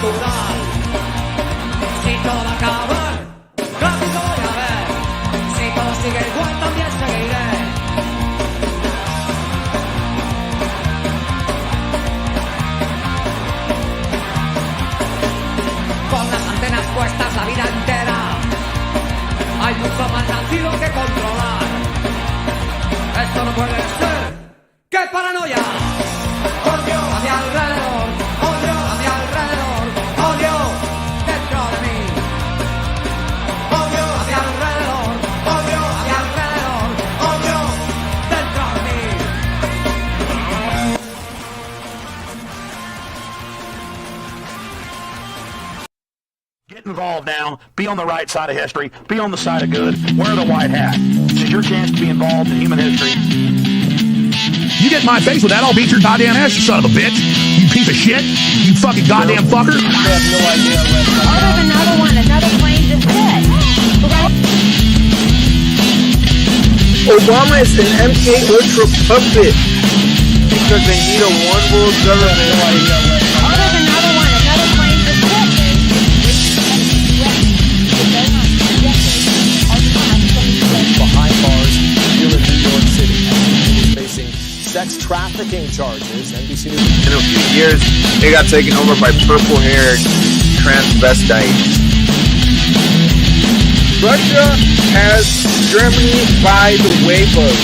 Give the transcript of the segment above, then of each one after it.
dudar. Si todo va a acabar, rápido voy a ver. Si todo sigue igual, también seguiré. Con las antenas puestas la vida entera, hay mucho más nacido que controlar. Esto no puede ser. ¡Qué paranoia! Odio a mi alrededor, odio a mi alrededor, odio dentro de mí. Odio a mi alrededor, odio a mi alrededor, odio dentro de mí. Get involved now. Be on the right side of history. Be on the side of good. Wear the white hat. This is your chance to be involved in human history. You get in my face with that, I'll beat your goddamn ass, you son of a bitch. You piece of shit. You fucking goddamn fucker. I have no idea. Oh, there's another one. Another plane just hit. Obama is an MK Ultra puppet because they need a one world government. Oh, there's another one. Another plane just hit. Behind bars here in New York City. He's facing sex trafficking charges. NBC News. In a few years, they got taken over by purple-haired transvestites. Russia has Germany by the wavelength.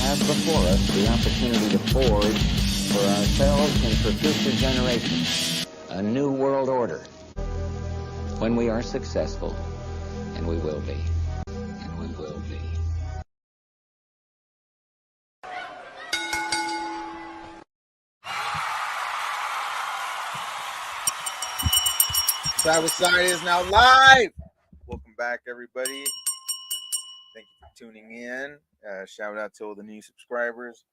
Have before us the opportunity to forge for ourselves and for future generations a new world order. When we are successful, and we will be, and we will be. Side with Side is now live. Welcome back, everybody. Thank you for tuning in. Shout out to all the new subscribers.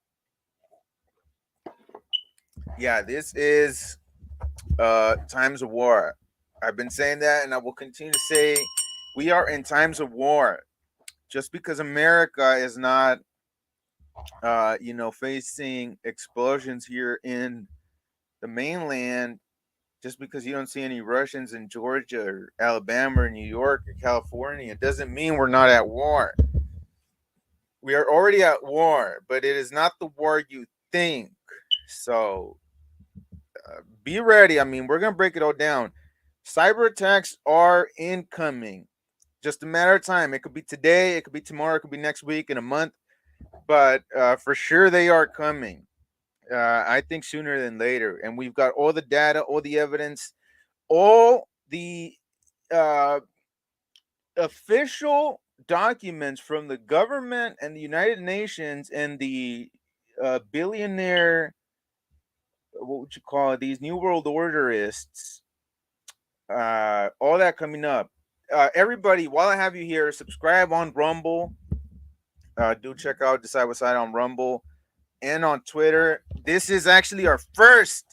Yeah, this is times of war. I've been saying that, and I will continue to say we are in times of war. Just because America is not, facing explosions here in the mainland, just because you don't see any Russians in Georgia or Alabama or New York or California, it doesn't mean we're not at war. We are already at war, but it is not the war you think. So be ready. I mean, we're going to break it all down. Cyber attacks are incoming. Just a matter of time. It could be today, it could be tomorrow, it could be next week, in a month. But for sure they are coming. I think sooner than later. And we've got all the data, all the evidence, all the official documents from the government and the United Nations and the billionaire, what would you call it, these New World Orderists, all that coming up. Everybody, while I have you here, subscribe on Rumble. Do check out Decide What Side on Rumble and on Twitter. This is actually our first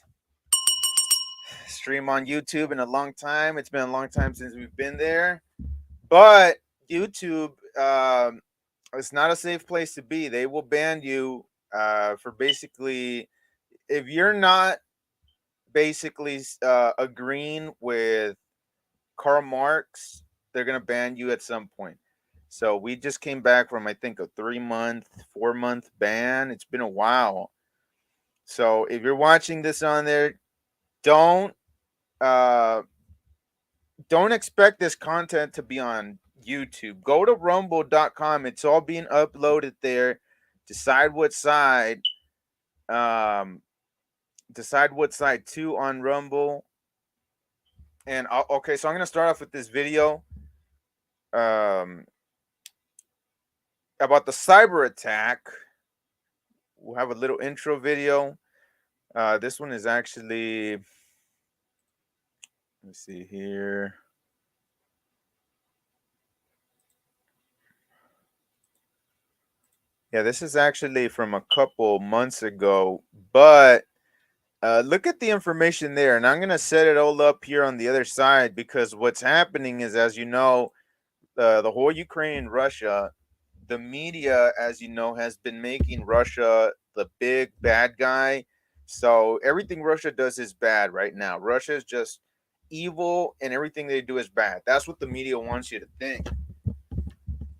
stream on YouTube in a long time. It's been a long time since we've been there. But YouTube, it's not a safe place to be. They will ban you for basically, if you're not basically agreeing with Karl Marx, they're going to ban you at some point. So we just came back from, I think, a 3-month, 4-month ban. It's been a while. So if you're watching this on there, don't expect this content to be on YouTube. Go to rumble.com. It's all being uploaded there. Decide what side. Decide what side 2 on Rumble. And okay, so I'm going to start off with this video about the cyber attack. We'll have a little intro video. This one is actually, let's see here. Yeah, this is actually from a couple months ago, but look at the information there, and I'm going to set it all up here on the other side, because what's happening is, as you know, the whole Ukraine, Russia, the media, as you know, has been making Russia the big bad guy. So everything Russia does is bad right now. Russia is just evil, and everything they do is bad. That's what the media wants you to think.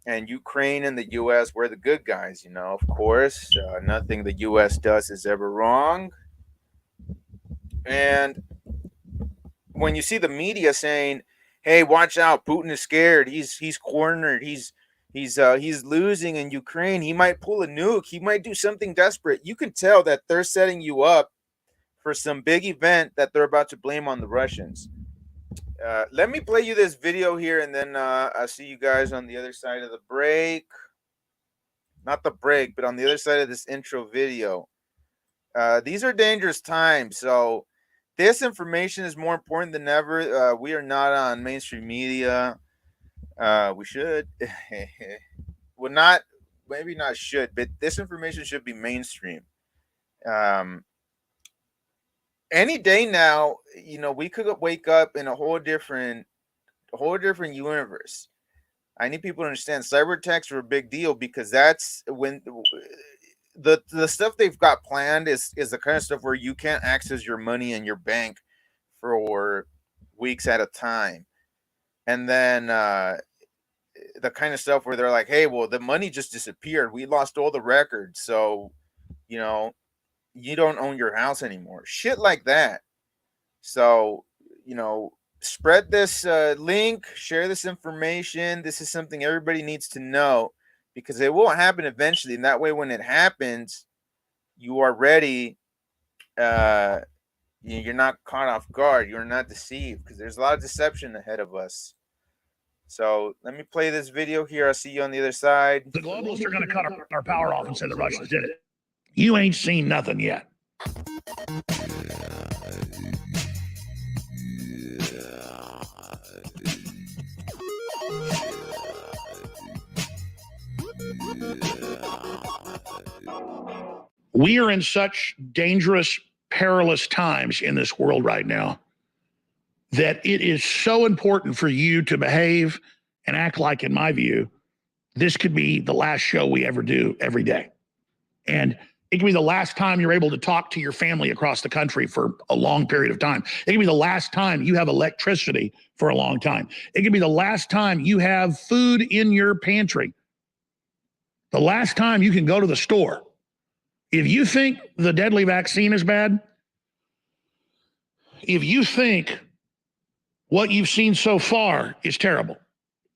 And Ukraine and the U.S., we're the good guys, you know, of course. Nothing the U.S. does is ever wrong. And when you see the media saying, "Hey, watch out! Putin is scared. He's cornered. He's losing in Ukraine. He might pull a nuke. He might do something desperate." You can tell that they're setting you up for some big event that they're about to blame on the Russians. Let me play you this video here, and then I'll see you guys on the other side of the break. Not the break, but on the other side of this intro video. These are dangerous times, so this information is more important than ever. We are not on mainstream media. We should. Well, not, maybe not should, but this information should be mainstream. Any day now, you know, we could wake up in a whole different universe. I need people to understand cyber attacks are a big deal, because that's when the stuff they've got planned is the kind of stuff where you can't access your money in your bank for weeks at a time. And then the kind of stuff where they're like, "Hey, well, the money just disappeared. We lost all the records. So, you know, you don't own your house anymore." Shit like that. So, you know, spread this link, share this information. This is something everybody needs to know, because it will happen eventually. And that way, when it happens, you are ready. You're not caught off guard. You're not deceived, because there's a lot of deception ahead of us. So let me play this video here. I'll see you on the other side. The globalists are going to cut our power off and say the Russians did it. You ain't seen nothing yet. We are in such dangerous, perilous times in this world right now that it is so important for you to behave and act like, in my view, this could be the last show we ever do every day. And it could be the last time you're able to talk to your family across the country for a long period of time. It could be the last time you have electricity for a long time. It could be the last time you have food in your pantry. The last time you can go to the store. If you think the deadly vaccine is bad, if you think what you've seen so far is terrible,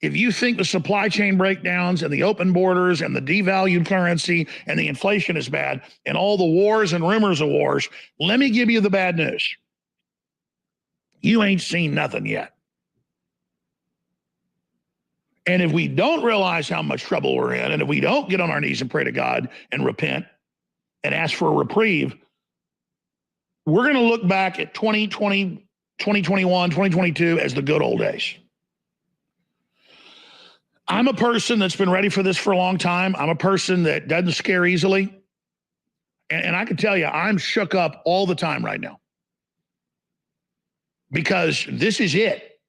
if you think the supply chain breakdowns and the open borders and the devalued currency and the inflation is bad and all the wars and rumors of wars, let me give you the bad news. You ain't seen nothing yet. And if we don't realize how much trouble we're in, and if we don't get on our knees and pray to God and repent and ask for a reprieve, we're going to look back at 2020, 2021, 2022 as the good old days. I'm a person that's been ready for this for a long time. I'm a person that doesn't scare easily. And I can tell you, I'm shook up all the time right now. Because this is it.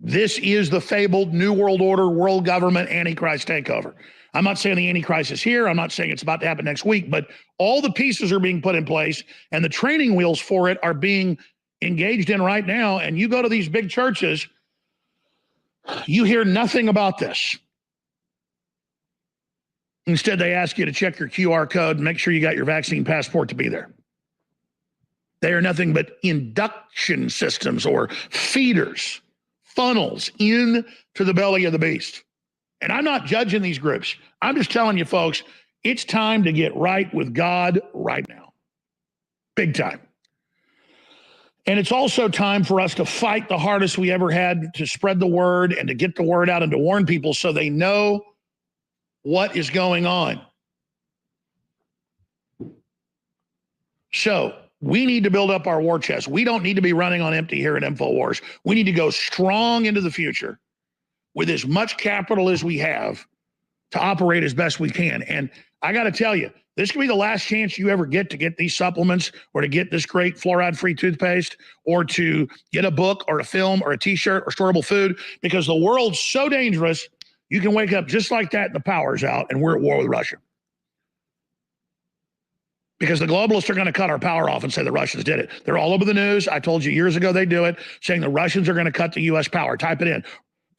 This is the fabled New World Order, world government, Antichrist takeover. I'm not saying the Antichrist is here. I'm not saying it's about to happen next week, but all the pieces are being put in place and the training wheels for it are being engaged in right now. And you go to these big churches, you hear nothing about this. Instead, they ask you to check your QR code and make sure you got your vaccine passport to be there. They are nothing but induction systems or feeders, funnels into the belly of the beast. And I'm not judging these groups. I'm just telling you, folks, it's time to get right with God right now. Big time. And it's also time for us to fight the hardest we ever had to spread the word and to get the word out and to warn people so they know what is going on. So we need to build up our war chest. We don't need to be running on empty here at InfoWars. We need to go strong into the future with as much capital as we have to operate as best we can. And I got to tell you, this could be the last chance you ever get to get these supplements or to get this great fluoride-free toothpaste or to get a book or a film or a T-shirt or storable food, because the world's so dangerous, you can wake up just like that and the power's out and we're at war with Russia. because the globalists are going to cut our power off and say the Russians did it. They're all over the news. I told you years ago they do it, saying the Russians are going to cut the U.S. power. Type it in.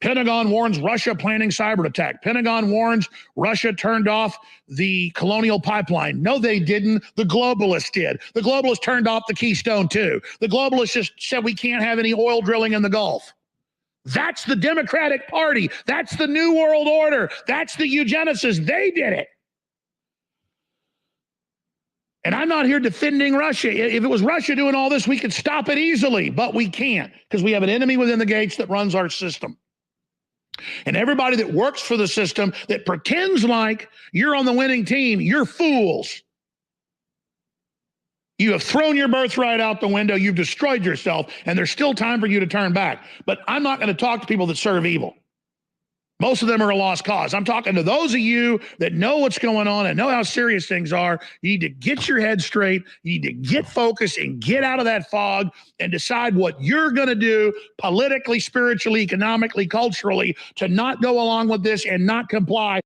Pentagon warns Russia planning cyber attack. Pentagon warns Russia turned off the Colonial Pipeline. No, they didn't. The globalists did. The globalists turned off the Keystone too. The globalists just said we can't have any oil drilling in the Gulf. That's the Democratic Party. That's the New World Order. That's the eugenicists. They did it. And I'm not here defending Russia. If it was Russia doing all this, we could stop it easily, but we can't because we have an enemy within the gates that runs our system. And everybody that works for the system that pretends like you're on the winning team, you're fools. You have thrown your birthright out the window. You've destroyed yourself, and there's still time for you to turn back. But I'm not going to talk to people that serve evil. Most of them are a lost cause. I'm talking to those of you that know what's going on and know how serious things are. You need to get your head straight. You need to get focused and get out of that fog and decide what you're going to do politically, spiritually, economically, culturally to not go along with this and not comply.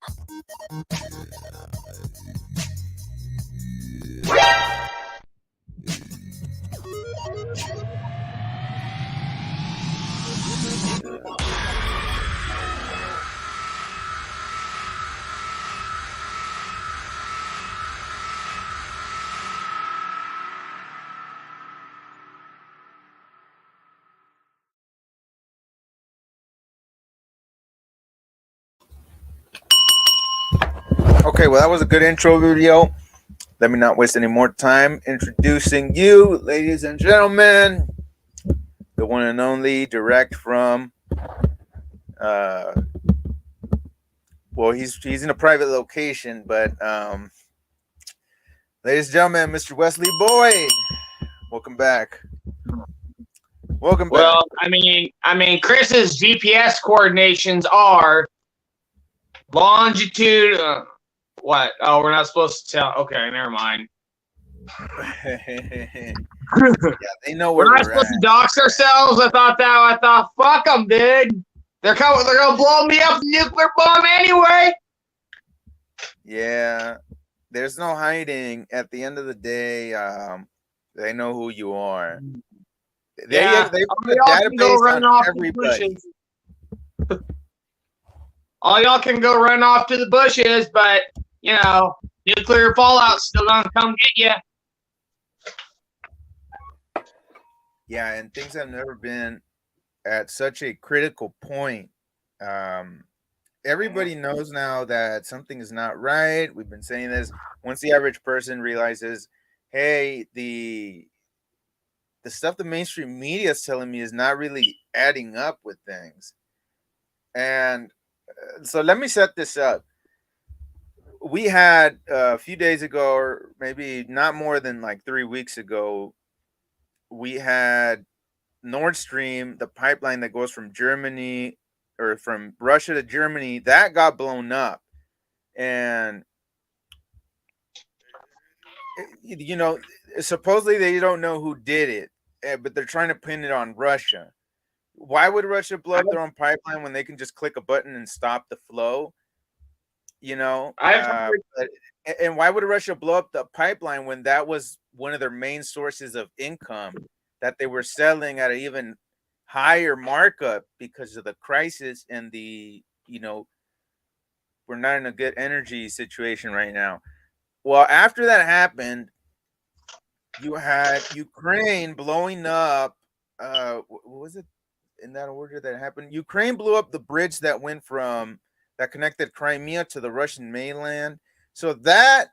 Okay, well, that was a good intro video. Let me not waste any more time introducing you, ladies and gentlemen, the one and only, direct from, well, he's in a private location, but, ladies and gentlemen, Mr. Wesley Boyd, welcome back. Welcome back. Well, I mean, Chris's GPS coordinations are longitude. What? Oh, we're not supposed to tell. Okay, never mind. Yeah, they know where We're not we're supposed at. to dox ourselves. I thought, fuck them, dude. They're gonna blow me up with a nuclear bomb anyway. Yeah, there's no hiding. At the end of the day, they know who you are. They Yeah, put all a y'all can go database run on off to the everybody. bushes. All y'all can go run off to the bushes, but you know, nuclear fallout's still gonna come get you. Yeah, and things have never been at such a critical point. Everybody knows now that something is not right. We've been saying this. Once the average person realizes, hey, the stuff the mainstream media is telling me is not really adding up with things. And so let me set this up. We had a few days ago, or maybe not more than like 3 weeks ago, we had Nord Stream, the pipeline that goes from Germany or from Russia to Germany, that got blown up. And, you know, supposedly they don't know who did it, but they're trying to pin it on Russia. Why would Russia blow up their own pipeline when they can just click a button and stop the flow? You know, and why would Russia blow up the pipeline when that was one of their main sources of income that they were selling at an even higher markup because of the crisis and the, you know, we're not in a good energy situation right now. Well, after that happened, you had Ukraine blowing up. What was it in that order that happened? Ukraine blew up the bridge that went from that connected Crimea to the Russian mainland. So that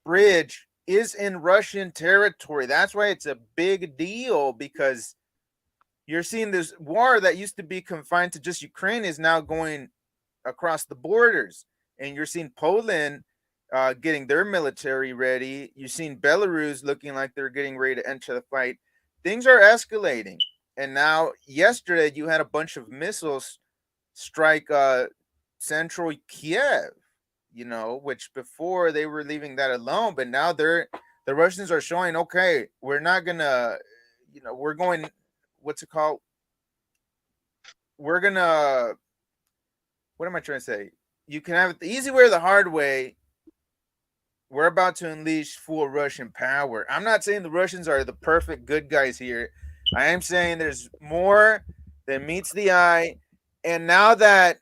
bridge is in Russian territory. That's why it's a big deal, because you're seeing this war that used to be confined to just Ukraine is now going across the borders. And you're seeing Poland getting their military ready. You've seen Belarus looking like they're getting ready to enter the fight. Things are escalating. And now yesterday you had a bunch of missiles strike central Kiev, you know, which before they were leaving that alone, but now the Russians are showing, okay, we're not gonna, you know, we're going, what's it called? We're gonna, what am I trying to say? You can have it the easy way or the hard way. we're about to unleash full Russian power. I'm not saying the Russians are the perfect good guys here. I am saying there's more than meets the eye. And now that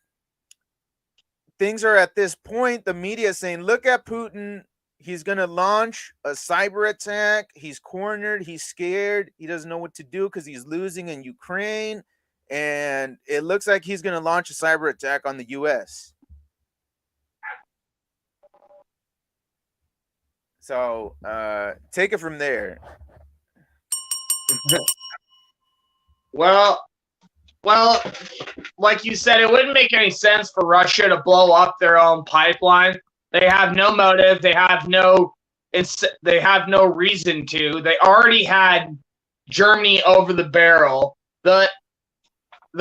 things are at this point, the media is saying, look at Putin. He's going to launch a cyber attack. He's cornered. He's scared. He doesn't know what to do because he's losing in Ukraine. And it looks like he's going to launch a cyber attack on the U.S. So take it from there. Well, like you said, it wouldn't make any sense for Russia to blow up their own pipeline. They have no motive. They have no reason to. They already had Germany over the barrel. The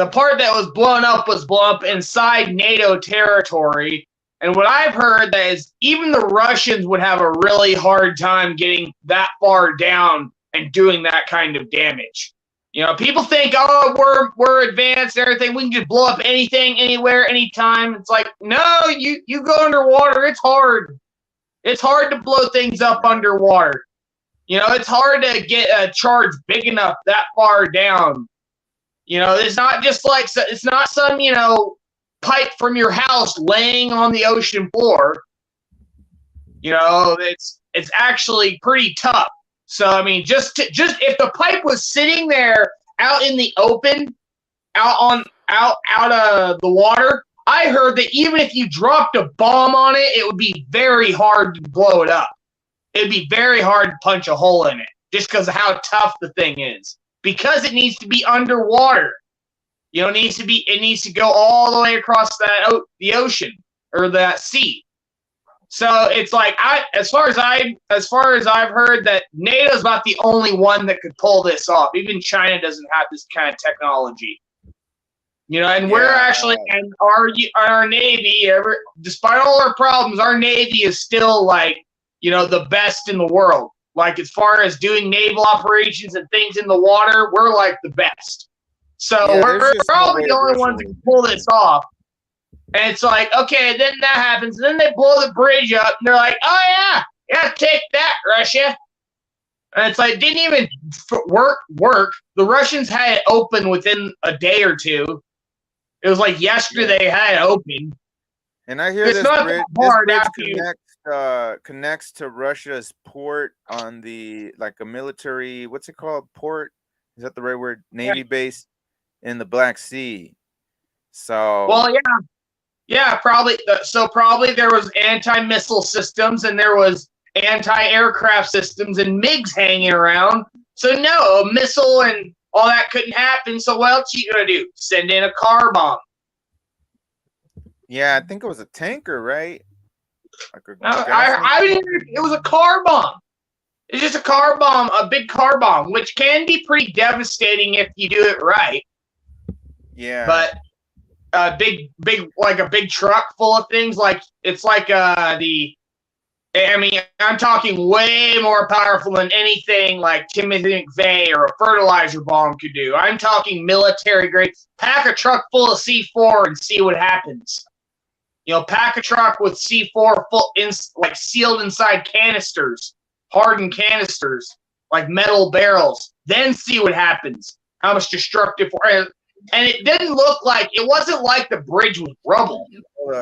part that was blown up inside NATO territory. And what I've heard that is even the Russians would have a really hard time getting that far down and doing that kind of damage. You know, people think, oh, we're advanced and everything. We can just blow up anything, anywhere, anytime. It's like, no, you go underwater. It's hard. It's hard to blow things up underwater. You know, it's hard to get a charge big enough that far down. You know, it's not just like, it's not some, you know, pipe from your house laying on the ocean floor. You know, it's actually pretty tough. So I mean, just if the pipe was sitting there out in the open, out of the water, I heard that even if you dropped a bomb on it, it would be very hard to blow it up. It'd be very hard to punch a hole in it, just because of how tough the thing is. Because it needs to be underwater. You know, it needs to go all the way across the ocean or that sea. So it's like as far as I've heard, that NATO's about the only one that could pull this off. Even China doesn't have this kind of technology. You know, and we're actually, and our Navy, despite all our problems, our Navy is still like, you know, the best in the world. Like as far as doing naval operations and things in the water, we're like the best. So we're probably the only ones that can pull this off. And it's like, okay, then that happens. And then they blow the bridge up, and they're like, oh, yeah, take that, Russia. And it's like, didn't even work. The Russians had it open within a day or two. It was like yesterday they had it open. And I hear this bridge connects to Russia's port on the, like a military, what's it called? Port? Is that the right word? Navy base in the Black Sea. So. Well, yeah. Yeah, probably. So probably there was anti-missile systems and there was anti-aircraft systems and MiGs hanging around. So no, a missile and all that couldn't happen. So what else you gonna do? Send in a car bomb? Yeah, I think it was a tanker, right? Like it was a car bomb. It's just a car bomb, a big car bomb, which can be pretty devastating if you do it right. Yeah, but. Big, like a big truck full of things. Like it's like I'm talking way more powerful than anything like Timothy McVeigh or a fertilizer bomb could do. I'm talking military grade. Pack a truck full of C4 and see what happens. You know, pack a truck with C4 like sealed inside canisters, hardened canisters, like metal barrels. Then see what happens. How much destructive And it wasn't like the bridge was rubble.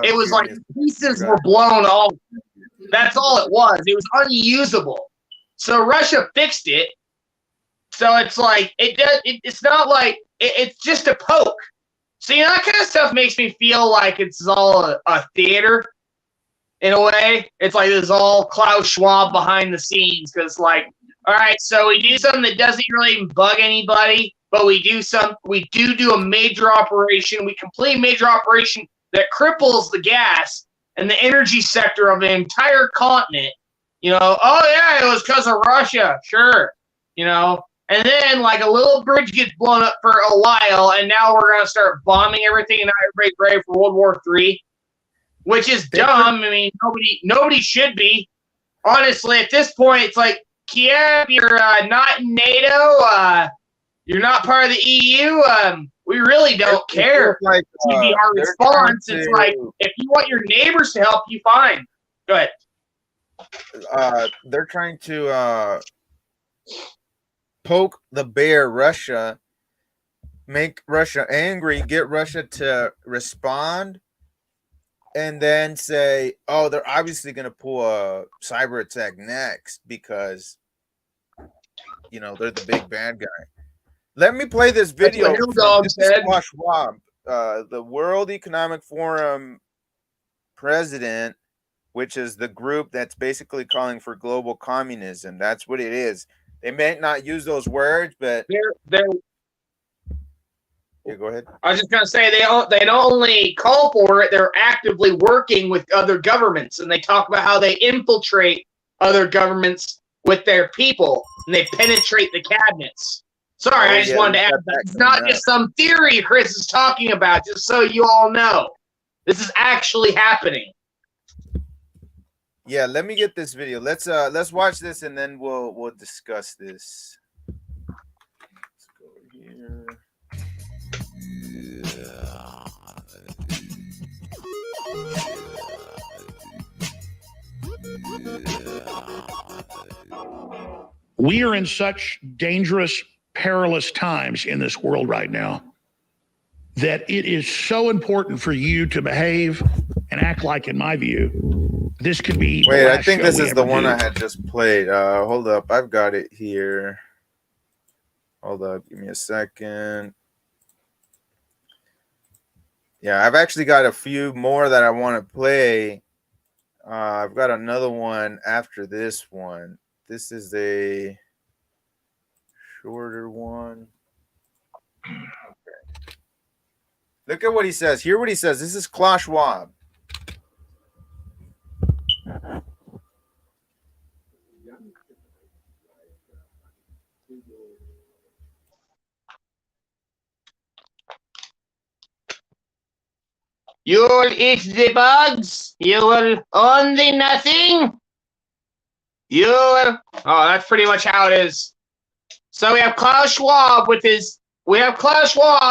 It was like pieces were blown off. That's all it was. It was unusable. So Russia fixed it. So it's like, it's not like, it's just a poke. So, you know, that kind of stuff makes me feel like it's all a theater in a way. It's like there's all Klaus Schwab behind the scenes. Because like, all right, so we do something that doesn't really bug anybody. But we do a major operation. We complete a major operation that cripples the gas and the energy sector of the entire continent. You know, oh yeah, it was because of Russia, sure. You know, and then like a little bridge gets blown up for a while, and now we're gonna start bombing everything, and now everybody's ready for World War III, which is dumb. I mean, nobody should be. Honestly, at this point, it's like, Kiev, you're not in NATO. You're not part of the EU. We really don't care. Like, our response is like, if you want your neighbors to help you, fine. Go ahead. they're trying to poke the bear, Russia, make Russia angry, get Russia to respond, and then say, oh, they're obviously going to pull a cyber attack next because, you know, they're the big bad guy. Let me play this video from Klaus Schwab, the World Economic Forum president, which is the group that's basically calling for global communism. That's what it is. They may not use those words, but they're yeah, go ahead. I was just gonna say they not only call for it, they're actively working with other governments, and they talk about how they infiltrate other governments with their people, and they penetrate the cabinets. Sorry, I just wanted to add that. It's not just some theory Chris is talking about, just so you all know. This is actually happening. Yeah, let me get this video. Let's watch this and then we'll discuss this. Let's go here. We are in such dangerous, perilous times in this world right now that it is so important for you to behave and act like, in my view, this could be. Wait, I think this is the one I had just played. Hold up, I've got it here. Hold up, give me a second. Yeah, I've actually got a few more that I want to play. I've got another one after this one. This is a shorter one. Okay. Look at what he says. Hear what he says. This is Klaus Schwab. You will eat the bugs. You will own the nothing. You will. Oh, that's pretty much how it is. So we have Klaus Schwab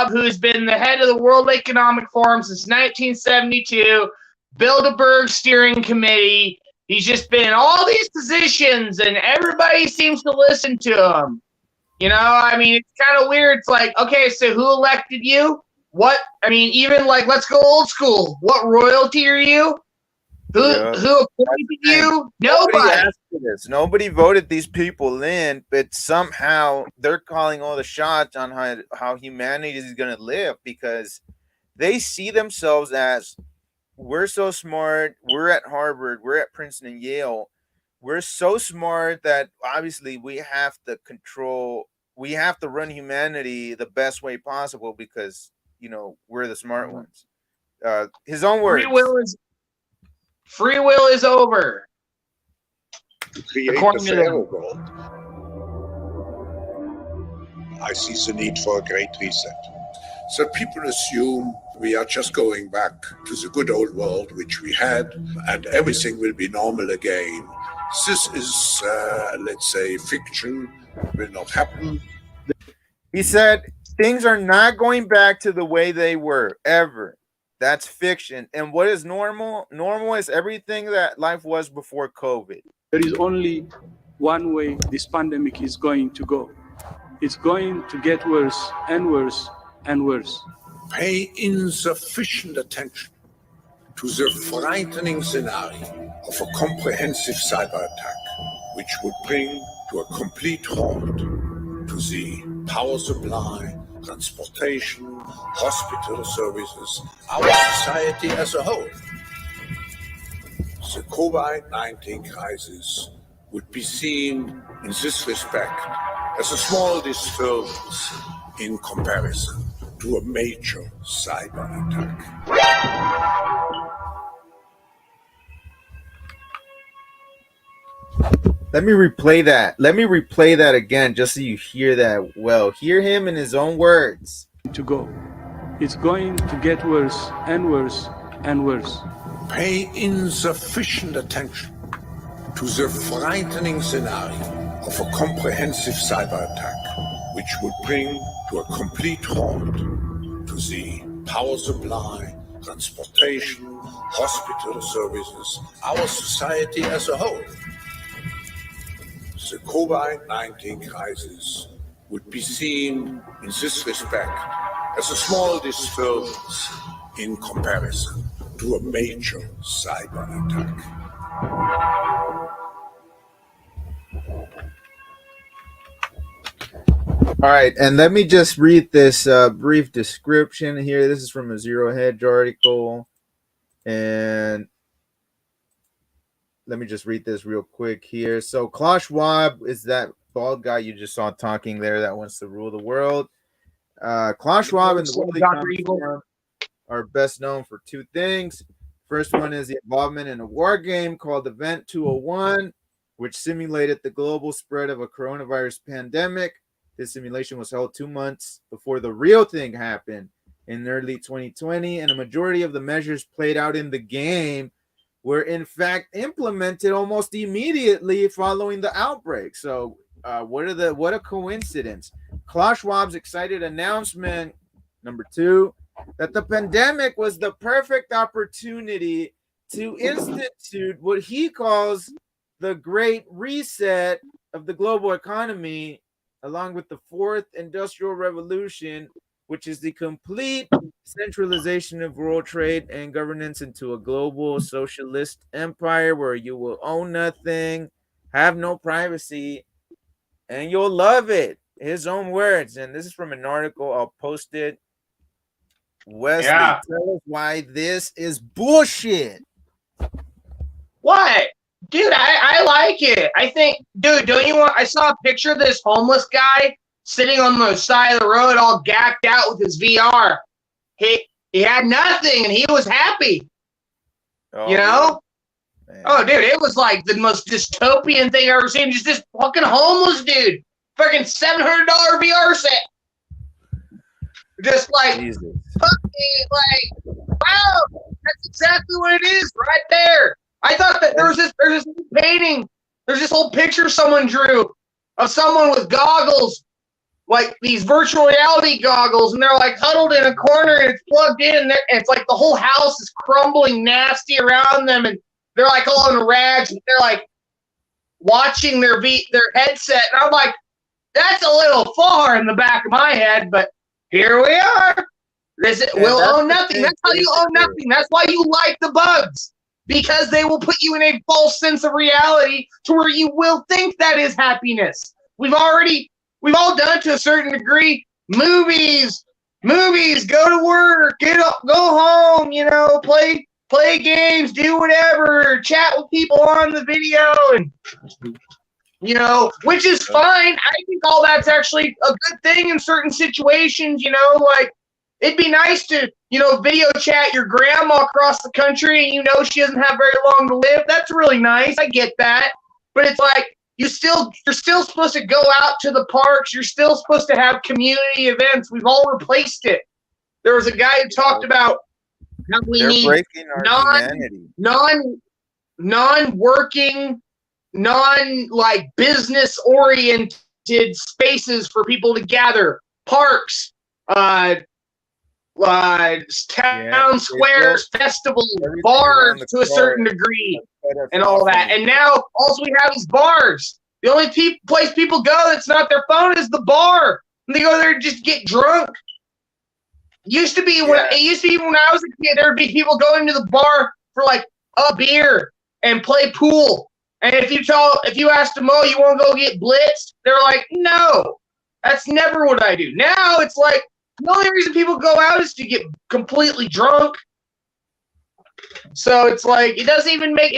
who's been the head of the World Economic Forum since 1972, Bilderberg Steering Committee. He's just been in all these positions, and everybody seems to listen to him. You know, I mean, it's kind of weird. It's like, okay, so who elected you? What? I mean, even like, let's go old school. What royalty are you? Who appointed you? Nobody. Nobody voted these people in, but somehow they're calling all the shots on how humanity is going to live because they see themselves as, we're so smart. We're at Harvard. We're at Princeton and Yale. We're so smart that obviously we have to run humanity the best way possible because, you know, we're the smart ones. His own words. Free will is over. According to the world, I see the need for a great reset. So people assume we are just going back to the good old world which we had, and everything will be normal again. This is, let's say, fiction. Will not happen. He said things are not going back to the way they were ever. That's fiction. And what is normal? Normal is everything that life was before COVID. There is only one way this pandemic is going to go. It's going to get worse and worse and worse. Pay insufficient attention to the frightening scenario of a comprehensive cyber attack, which would bring to a complete halt to the power supply, transportation, hospital services, our society as a whole. The COVID-19 crisis would be seen in this respect as a small disturbance in comparison to a major cyber attack. Let me replay that. Let me replay that again just so you hear that well. Hear him in his own words. To go. It's going to get worse and worse and worse. Pay insufficient attention to the frightening scenario of a comprehensive cyber attack, which would bring to a complete halt to the power supply, transportation, hospital services, our society as a whole. The COVID-19 crisis would be seen in this respect as a small disturbance in comparison to a major cyber attack. All right, and let me just read this brief description here. This is from a Zero Hedge article, and let me just read this real quick here. So Klaus Schwab is that bald guy you just saw talking there that wants to rule the world. Klaus Schwab and the World Economic Forum are best known for two things. First one is the involvement in a war game called Event 201, which simulated the global spread of a coronavirus pandemic. This simulation was held 2 months before the real thing happened in early 2020, and a majority of the measures played out in the game were in fact implemented almost immediately following the outbreak. So what a coincidence. Klaus Schwab's excited announcement, number 2, that the pandemic was the perfect opportunity to institute what he calls the Great Reset of the global economy, along with the fourth industrial revolution, which is the complete centralization of world trade and governance into a global socialist empire where you will own nothing, have no privacy, and you'll love it. His own words. And this is from an article. I'll post it. Wesley, tell us why this is bullshit. What? Dude, I like it. I think, dude, don't you want? I saw a picture of this homeless guy sitting on the side of the road, all gacked out with his VR. He had nothing, and he was happy. Oh, you know? Man. Oh, dude, it was like the most dystopian thing I've ever seen. Just this fucking homeless dude, fucking $700 VR set. Just like, Jesus. fucking, like, wow, that's exactly what it is right there. I thought that there's this painting, there's this whole picture someone drew of someone with goggles, like these virtual reality goggles, and they're like huddled in a corner and it's plugged in, and it's like the whole house is crumbling nasty around them, and they're like all in rags, and they're like watching their headset, and I'm like, that's a little far in the back of my head, but here we are. We'll own nothing. That's how you own nothing. That's why you like the bugs. Because they will put you in a false sense of reality to where you will think that is happiness. We've all done it to a certain degree. Movies, go to work, go home, you know, play games, do whatever, chat with people on the video, and you know, which is fine. I think all that's actually a good thing in certain situations, you know, like it'd be nice to, you know, video chat your grandma across the country and you know she doesn't have very long to live. That's really nice. I get that. But it's like you're still supposed to go out to the parks. You're still supposed to have community events. We've all replaced it. There was a guy who talked about how we need non-working, like business oriented spaces for people to gather. Parks, town squares, festivals, bars to a certain degree, and all that. And now all we have is bars. The only place people go that's not their phone is the bar. And they go there to just get drunk. It used to be when I was a kid, there'd be people going to the bar for like a beer and play pool. And if you asked them, oh, you want to go get blitzed? They're like, no, that's never what I do. Now it's like, the only reason people go out is to get completely drunk. So it's like it doesn't even make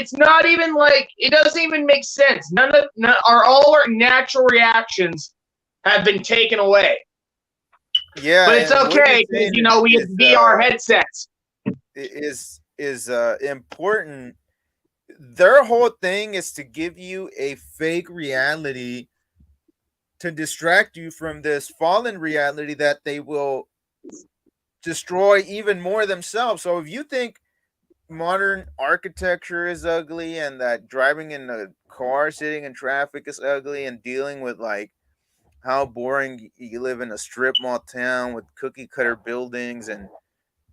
sense. All our natural reactions have been taken away. Yeah, but it's okay because you know we have VR headsets. Is important. Their whole thing is to give you a fake reality to distract you from this fallen reality that they will destroy even more themselves. So if you think modern architecture is ugly and that driving in a car, sitting in traffic is ugly, and dealing with like how boring you live in a strip mall town with cookie cutter buildings and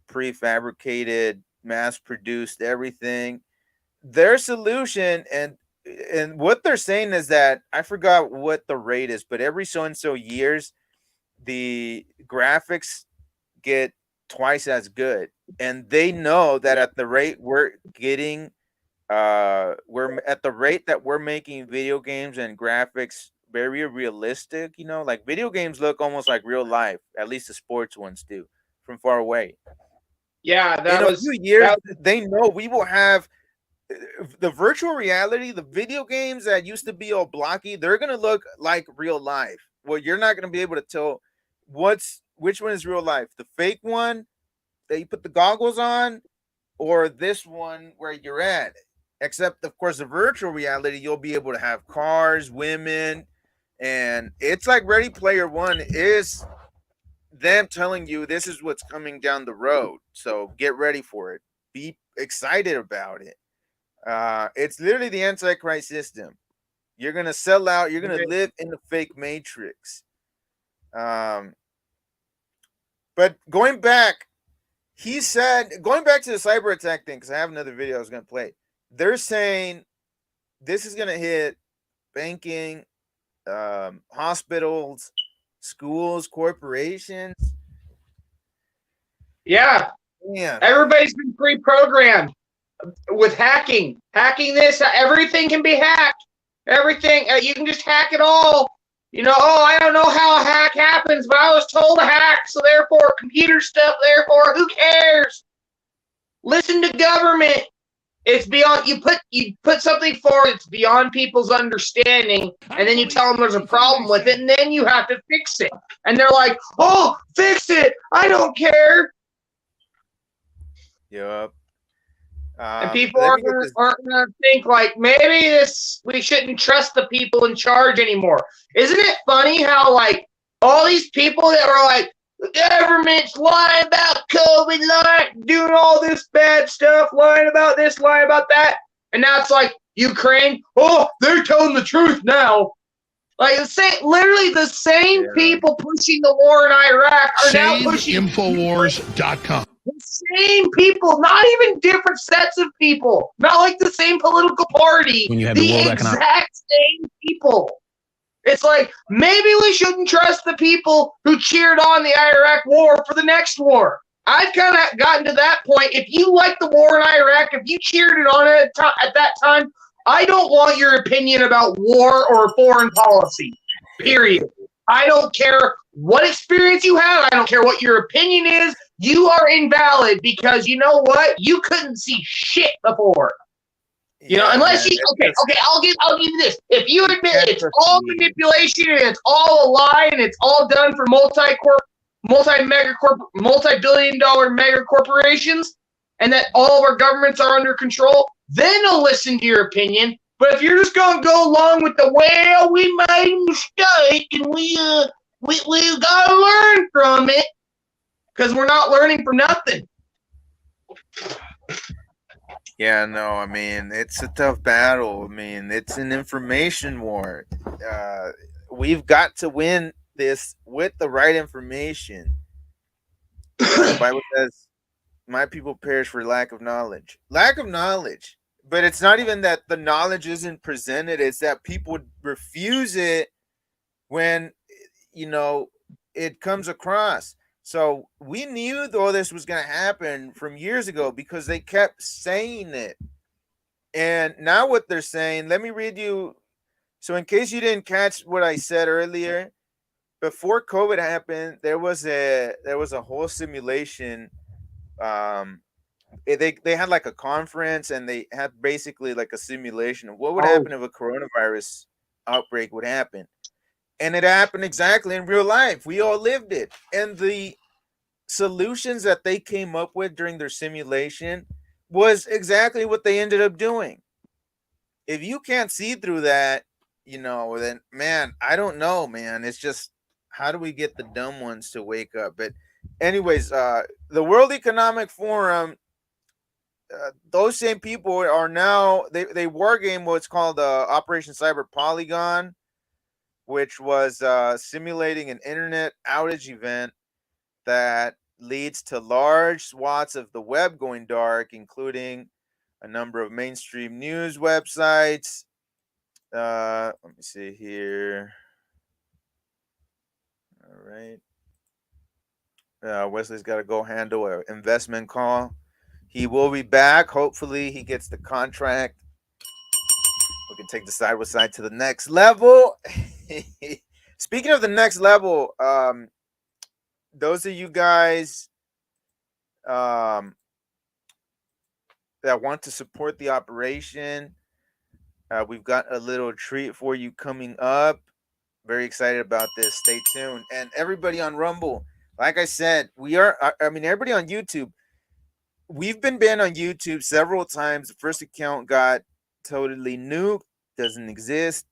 prefabricated, mass-produced everything. Their solution and what they're saying is that I forgot what the rate is, but every so and so years, the graphics get twice as good, and they know that at the rate we're getting, we're at the rate that we're making video games and graphics very realistic. You know, like video games look almost like real life. At least the sports ones do from far away. Yeah, In a few years, they know we will have the virtual reality, the video games that used to be all blocky, they're going to look like real life. Well, you're not going to be able to tell which one is real life. The fake one that you put the goggles on, or this one where you're at. Except, of course, the virtual reality, you'll be able to have cars, women, and it's like Ready Player One is them telling you this is what's coming down the road. So get ready for it. Be excited about it. It's literally the Antichrist system. You're gonna sell out. You're gonna live in the fake matrix. But going back, he said, going back to the cyber attack thing, because I have another video I was gonna play. They're saying this is gonna hit banking, hospitals, schools, corporations. Yeah. Everybody's been pre-programmed with hacking. Hacking this, everything can be hacked. Everything, you can just hack it all. You know, oh, I don't know how a hack happens, but I was told to hack, so therefore computer stuff, therefore who cares? Listen to government. It's beyond, you put something forward that's beyond people's understanding, and then you tell them there's a problem with it, and then you have to fix it. And they're like, oh, fix it. I don't care. Yep. And people aren't going to think like, maybe we shouldn't trust the people in charge anymore. Isn't it funny how like all these people that were like, the government's lying about COVID, lying, doing all this bad stuff, lying about this, lying about that, and now it's like Ukraine, oh, they're telling the truth now. Like literally the same people pushing the war in Iraq are now pushing Infowars.com. the same people, not even different sets of people, not like the same political party, When you have the the World exact same people. It's like, maybe we shouldn't trust the people who cheered on the Iraq war for the next war. I've kind of gotten to that point. If you like the war in Iraq, if you cheered it on at that time, I don't want your opinion about war or foreign policy, period. I don't care what experience you have. I don't care what your opinion is. You are invalid because you know what? You couldn't see shit before. You know, unless you I'll give you this. If you admit it's all manipulation and it's all a lie and it's all done for multi-billion-dollar mega corporations, and that all of our governments are under control, then I'll listen to your opinion. But if you're just gonna go along with the well, we made a mistake and we gotta learn from it, because we're not learning from nothing. Yeah, no, I mean, it's a tough battle. I mean, it's an information war. We've got to win this with the right information. The Bible says, my people perish for lack of knowledge. Lack of knowledge. But it's not even that the knowledge isn't presented. It's that people refuse it when, you know, it comes across. So we knew all this was going to happen from years ago because they kept saying it. And now what they're saying, let me read you. So in case you didn't catch what I said earlier, before COVID happened, there was a whole simulation. They had like a conference and they had basically like a simulation of what would happen if a coronavirus outbreak would happen. And it happened exactly in real life. We all lived it. And the solutions that they came up with during their simulation was exactly what they ended up doing. If you can't see through that, you know, then, man, I don't know, man. It's just, how do we get the dumb ones to wake up? But anyways, the World Economic Forum, those same people are now, they war game what's called Operation Cyber Polygon, which was simulating an internet outage event that leads to large swaths of the web going dark, including a number of mainstream news websites. Let me see here. All right. Wesley's got to go handle an investment call. He will be back. Hopefully, he gets the contract. We can take the side with side to the next level. Speaking of the next level, those of you guys that want to support the operation, we've got a little treat for you coming up. Very excited about this. Stay tuned. And everybody on Rumble, like I said, everybody on YouTube, we've been banned on YouTube several times. The first account got totally nuked, doesn't exist.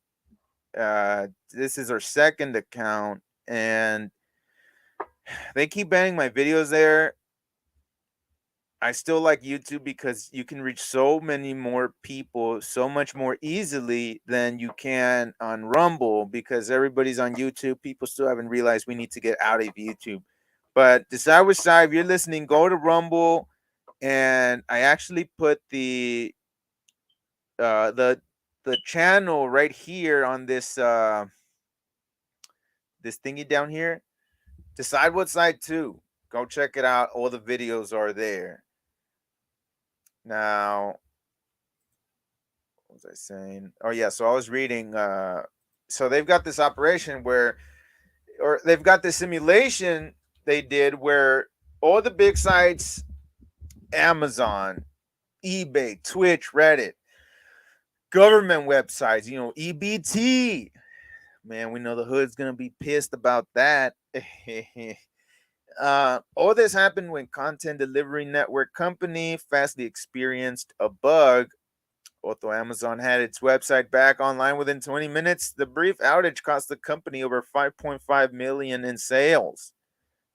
This is our second account, and they keep banning my videos there. I still like YouTube because you can reach so many more people so much more easily than you can on Rumble, because everybody's on YouTube. People still haven't realized we need to get out of YouTube. But Decide with Side, if you're listening, go to Rumble, and I actually put the channel right here on this this thingy down here. Decide What Side 2. Go check it out. All the videos are there. Now, what was I saying? Oh yeah, so I was reading. So they've got this operation or they've got this simulation they did where all the big sites, Amazon, eBay, Twitch, Reddit, government websites, EBT. Man, we know the hood's gonna be pissed about that. All this happened when content delivery network company Fastly experienced a bug. Although Amazon had its website back online within 20 minutes, the brief outage cost the company over $5.5 million in sales.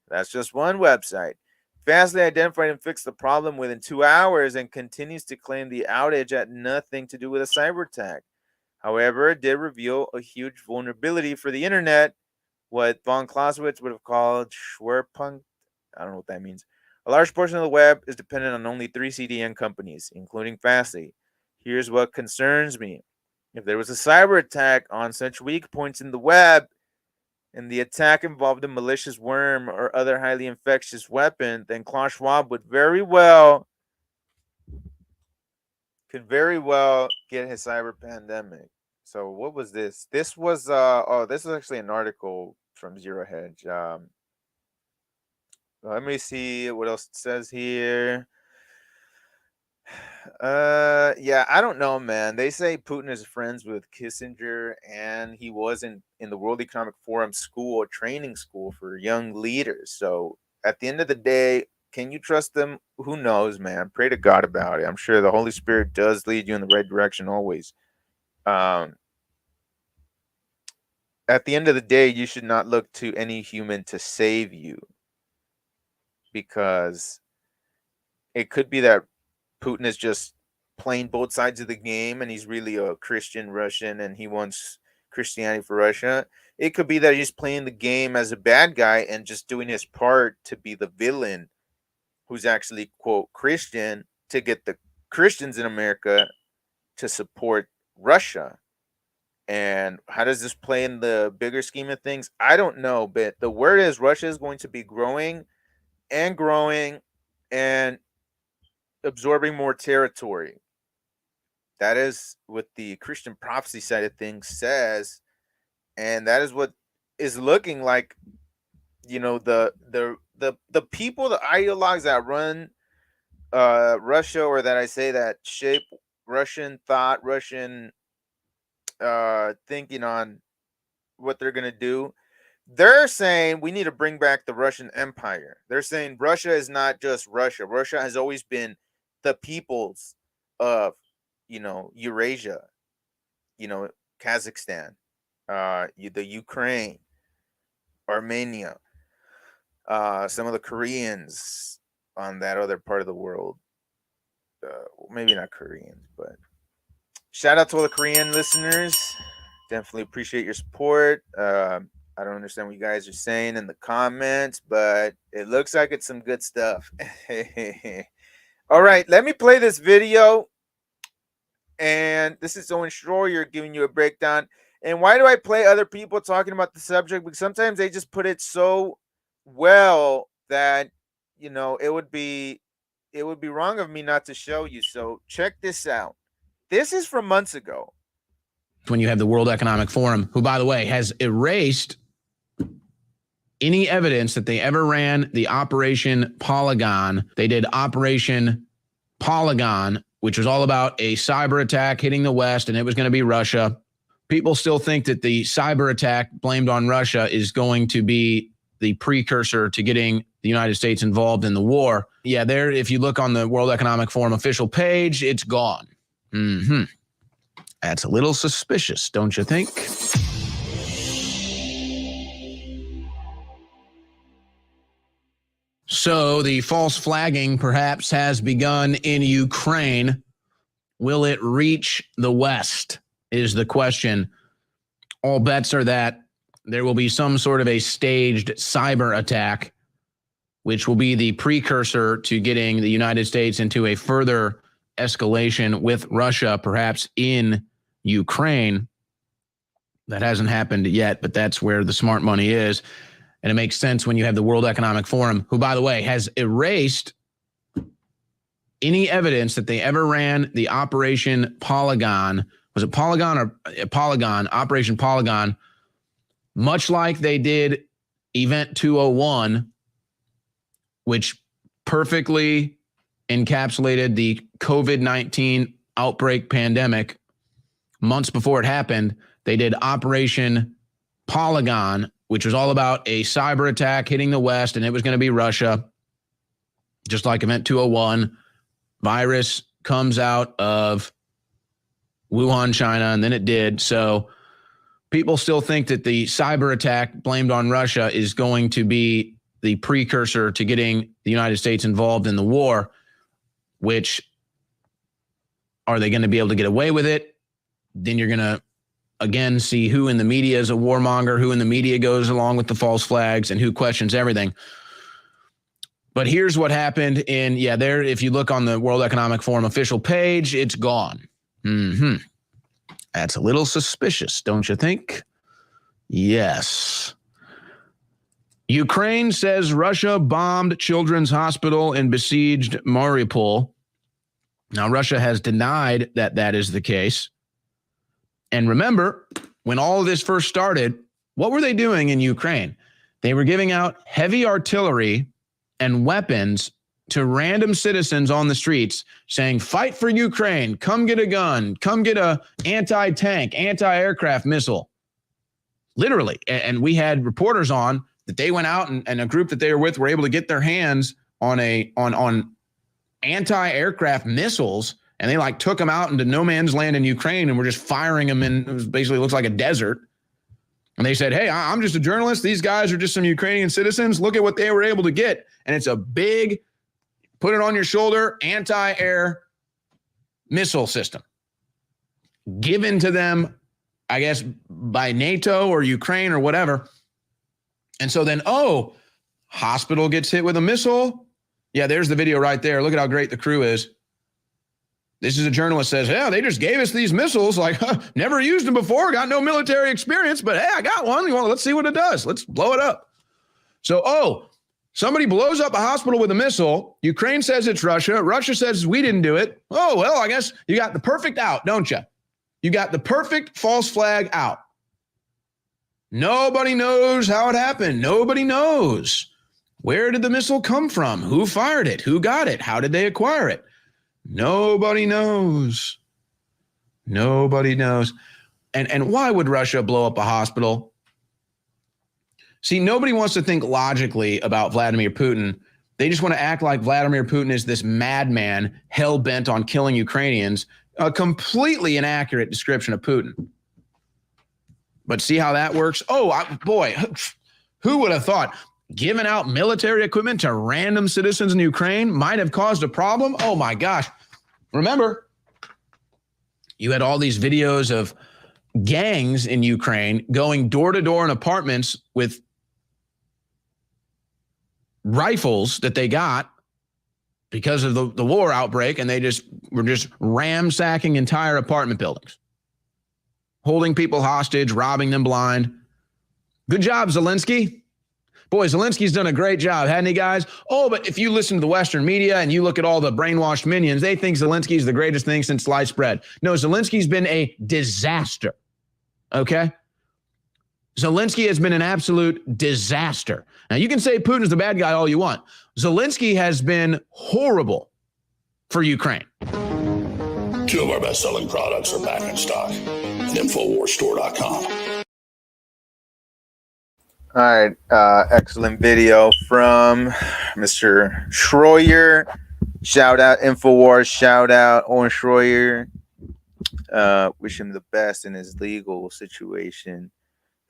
That's just one website. Fastly identified and fixed the problem within 2 hours and continues to claim the outage had nothing to do with a cyber attack. However, it did reveal a huge vulnerability for the internet, what von Clausewitz would have called Schwerpunkt. I don't know what that means. A large portion of the web is dependent on only 3 CDN companies, including Fastly. Here's what concerns me. If there was a cyber attack on such weak points in the web, and the attack involved a malicious worm or other highly infectious weapon, then Klaus Schwab could very well get his cyber pandemic. So what was this? This was this is actually an article from Zero Hedge. Let me see what else it says here. Yeah, I don't know, man. They say Putin is friends with Kissinger, and he was in the World Economic Forum school, training school for young leaders. So at the end of the day, can you trust them? Who knows, man? Pray to God about it. I'm sure the Holy Spirit does lead you in the right direction always. At the end of the day, you should not look to any human to save you, because it could be that Putin is just playing both sides of the game and he's really a Christian Russian and he wants Christianity for Russia. It could be that he's playing the game as a bad guy and just doing his part to be the villain who's actually, quote, Christian, to get the Christians in America to support Russia. And how does this play in the bigger scheme of things? I don't know, but the word is Russia is going to be growing and absorbing more territory. That is what the Christian prophecy side of things says, and that is what is looking like. The people, the ideologues that run Russia, or that I say that shape Russian thought, Russian thinking on what they're gonna do. They're saying we need to bring back the Russian Empire. They're saying Russia is not just Russia. Russia has always been the peoples of, Eurasia, Kazakhstan, the Ukraine, Armenia, some of the Koreans on that other part of the world. Maybe not Koreans, but shout out to all the Korean listeners. Definitely appreciate your support. I don't understand what you guys are saying in the comments, but it looks like it's some good stuff. All right, let me play this video. And this is Owen Schroyer giving you a breakdown. And why do I play other people talking about the subject? Because sometimes they just put it so well that, you know, it would be wrong of me not to show you. So check this out. This is from months ago. When you have the World Economic Forum, who, by the way, has erased any evidence that they ever ran the Operation Polygon. They did Operation Polygon, which was all about a cyber attack hitting the West, and it was going to be Russia. People still think that the cyber attack blamed on Russia is going to be the precursor to getting the United States involved in the war. Yeah, there, if you look on the World Economic Forum official page, it's gone. That's a little suspicious, don't you think? So the false flagging perhaps has begun in Ukraine. Will it reach the West is the question. All bets are that there will be some sort of a staged cyber attack, which will be the precursor to getting the United States into a further escalation with Russia, perhaps in Ukraine. That hasn't happened yet, but that's where the smart money is. And it makes sense when you have the World Economic Forum, who, by the way, has erased any evidence that they ever ran the Operation Polygon. Was it Polygon or Polygon? Operation Polygon, much like they did Event 201, which perfectly encapsulated the COVID-19 outbreak pandemic. Months before it happened, they did Operation Polygon, which was all about a cyber attack hitting the West, and it was going to be Russia. Just like Event 201, virus comes out of Wuhan, China, and then it did. So people still think that the cyber attack blamed on Russia is going to be the precursor to getting the United States involved in the war, which, are they going to be able to get away with it? Then you're going to again see who in the media is a warmonger, who in the media goes along with the false flags, and who questions everything. But here's what happened in, there, if you look on the World Economic Forum official page, it's gone. That's a little suspicious, don't you think? Yes. Ukraine says Russia bombed children's hospital and besieged Mariupol. Now, Russia has denied that that is the case. And remember, when all of this first started, what were they doing in Ukraine? They were giving out heavy artillery and weapons to random citizens on the streets saying, fight for Ukraine, come get a gun, come get a anti-tank, anti-aircraft missile. Literally. And we had reporters on that they went out and a group that they were with were able to get their hands on anti-aircraft missiles. And they like took them out into no man's land in Ukraine and were just firing them in, it was basically looks like a desert. And they said, hey, I'm just a journalist. These guys are just some Ukrainian citizens. Look at what they were able to get. And it's a big, put it on your shoulder, anti-air missile system given to them, I guess, by NATO or Ukraine or whatever. And so then, hospital gets hit with a missile. Yeah, there's the video right there. Look at how great the crew is. This is a journalist says, yeah, they just gave us these missiles. Like, never used them before. Got no military experience, but hey, I got one. Let's see what it does. Let's blow it up. So, somebody blows up a hospital with a missile. Ukraine says it's Russia. Russia says we didn't do it. Oh, well, I guess you got the perfect out, don't you? You got the perfect false flag out. Nobody knows how it happened. Nobody knows. Where did the missile come from? Who fired it? Who got it? How did they acquire it? Nobody knows. Nobody knows. And why would Russia blow up a hospital? See, nobody wants to think logically about Vladimir Putin. They just want to act like Vladimir Putin is this madman hell-bent on killing Ukrainians. A completely inaccurate description of Putin. But see how that works? Boy, who would have thought giving out military equipment to random citizens in Ukraine might have caused a problem? Oh my gosh. Remember, you had all these videos of gangs in Ukraine going door to door in apartments with rifles that they got because of the war outbreak, and they were just ransacking entire apartment buildings, holding people hostage, robbing them blind. Good job, Zelensky. Boy, Zelensky's done a great job, hasn't he, guys? Oh, but if you listen to the Western media and you look at all the brainwashed minions, they think Zelensky's the greatest thing since sliced bread. No, Zelensky's been a disaster, okay? Zelensky has been an absolute disaster. Now, you can say Putin's the bad guy all you want. Zelensky has been horrible for Ukraine. 2 of our best-selling products are back in stock at InfoWarsStore.com. All right, excellent video from Mr. Schroyer. Shout out InfoWars, shout out Owen Schroyer. Wish him the best in his legal situation.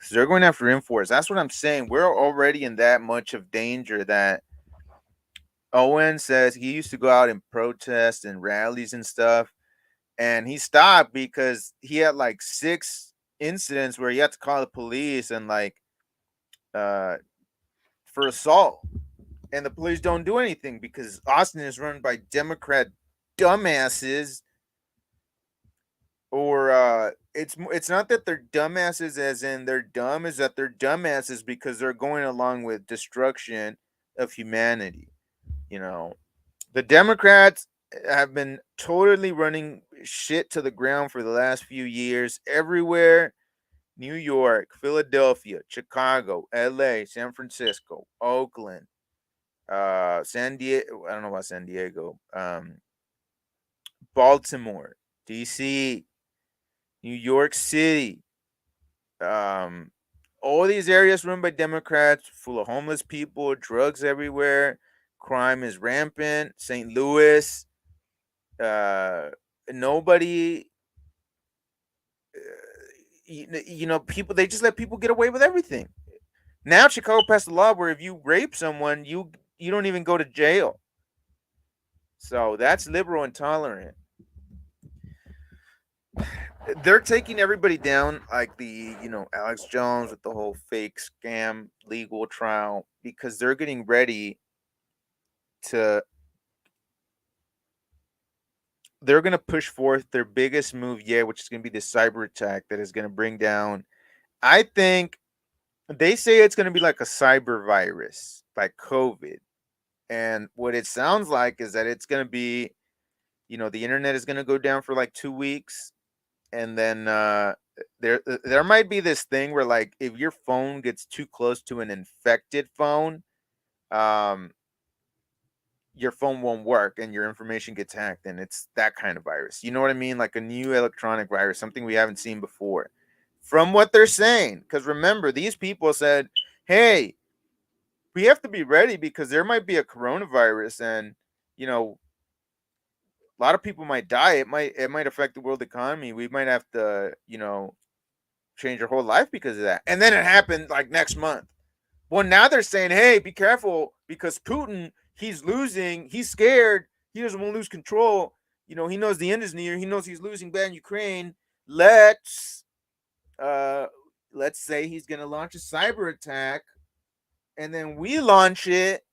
So they're going after InfoWars. That's what I'm saying. We're already in that much of danger that Owen says he used to go out and protest and rallies and stuff, and he stopped because he had like 6 incidents where he had to call the police and for assault, and the police don't do anything because Austin is run by Democrat dumbasses. Or it's not that they're dumbasses as in they're dumb, is that they're dumbasses because they're going along with destruction of humanity. You know, the Democrats have been totally running shit to the ground for the last few years everywhere. New York, Philadelphia, Chicago, LA, San Francisco, Oakland, San Diego. I don't know about San Diego. Baltimore, DC, New York City. All these areas run by Democrats, full of homeless people, drugs everywhere. Crime is rampant. St. Louis. Nobody, people, they just let people get away with everything. Now Chicago passed a law where if you rape someone, you don't even go to jail. So that's liberal and tolerant. They're taking everybody down, like the, Alex Jones with the whole fake scam legal trial, because they're getting ready to, they're going to push forth their biggest move yet, which is going to be the cyber attack that is going to bring down, I think they say it's going to be like a cyber virus, like COVID. And what it sounds like is that it's going to be, the internet is going to go down for like 2 weeks. And then there might be this thing where, like, if your phone gets too close to an infected phone, your phone won't work and your information gets hacked, and it's that kind of virus. You know what I mean? Like a new electronic virus, something we haven't seen before. From what they're saying, because remember, these people said, hey, we have to be ready because there might be a coronavirus, and, a lot of people might die. It might affect the world economy. We might have to, change our whole life because of that. And then it happened like next month. Well, now they're saying, hey, be careful because Putin, he's losing. He's scared. He doesn't want to lose control. He knows the end is near. He knows he's losing bad in Ukraine. Let's say he's going to launch a cyber attack, and then we launch it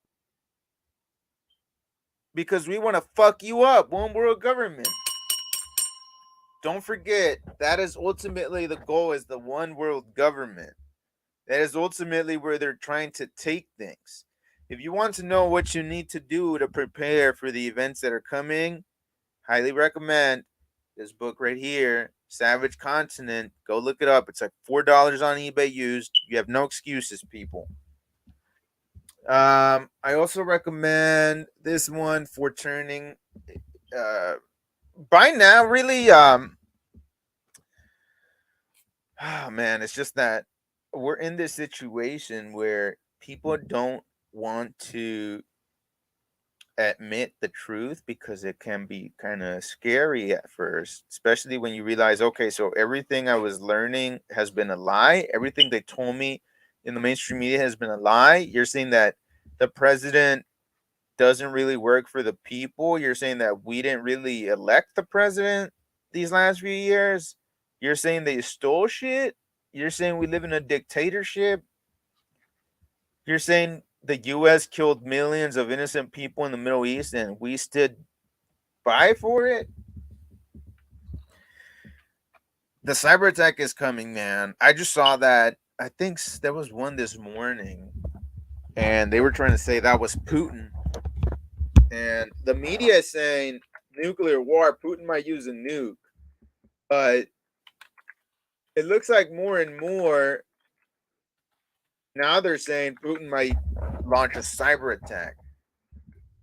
because we want to fuck you up. One world government. Don't forget, that is ultimately the goal, is the one world government. That is ultimately where they're trying to take things. If you want to know what you need to do to prepare for the events that are coming, highly recommend this book right here, Savage Continent. Go look it up. It's like $4 on eBay used. You have no excuses, people. I also recommend this one, For Turning. By now, really, oh man, it's just that we're in this situation where people don't want to admit the truth because it can be kind of scary at first, especially when you realize, okay, so everything I was learning has been a lie. Everything they told me in the mainstream media has been a lie. You're saying that the president doesn't really work for the people. You're saying that we didn't really elect the president these last few years. You're saying they stole shit? You're saying we live in a dictatorship? You're saying the U.S. killed millions of innocent people in the Middle East and we stood by for it? The cyber attack is coming, man. I just saw that. I think there was one this morning, and they were trying to say that was Putin. And the media is saying nuclear war. Putin might use a nuke, but it looks like more and more now they're saying Putin might launch a cyber attack.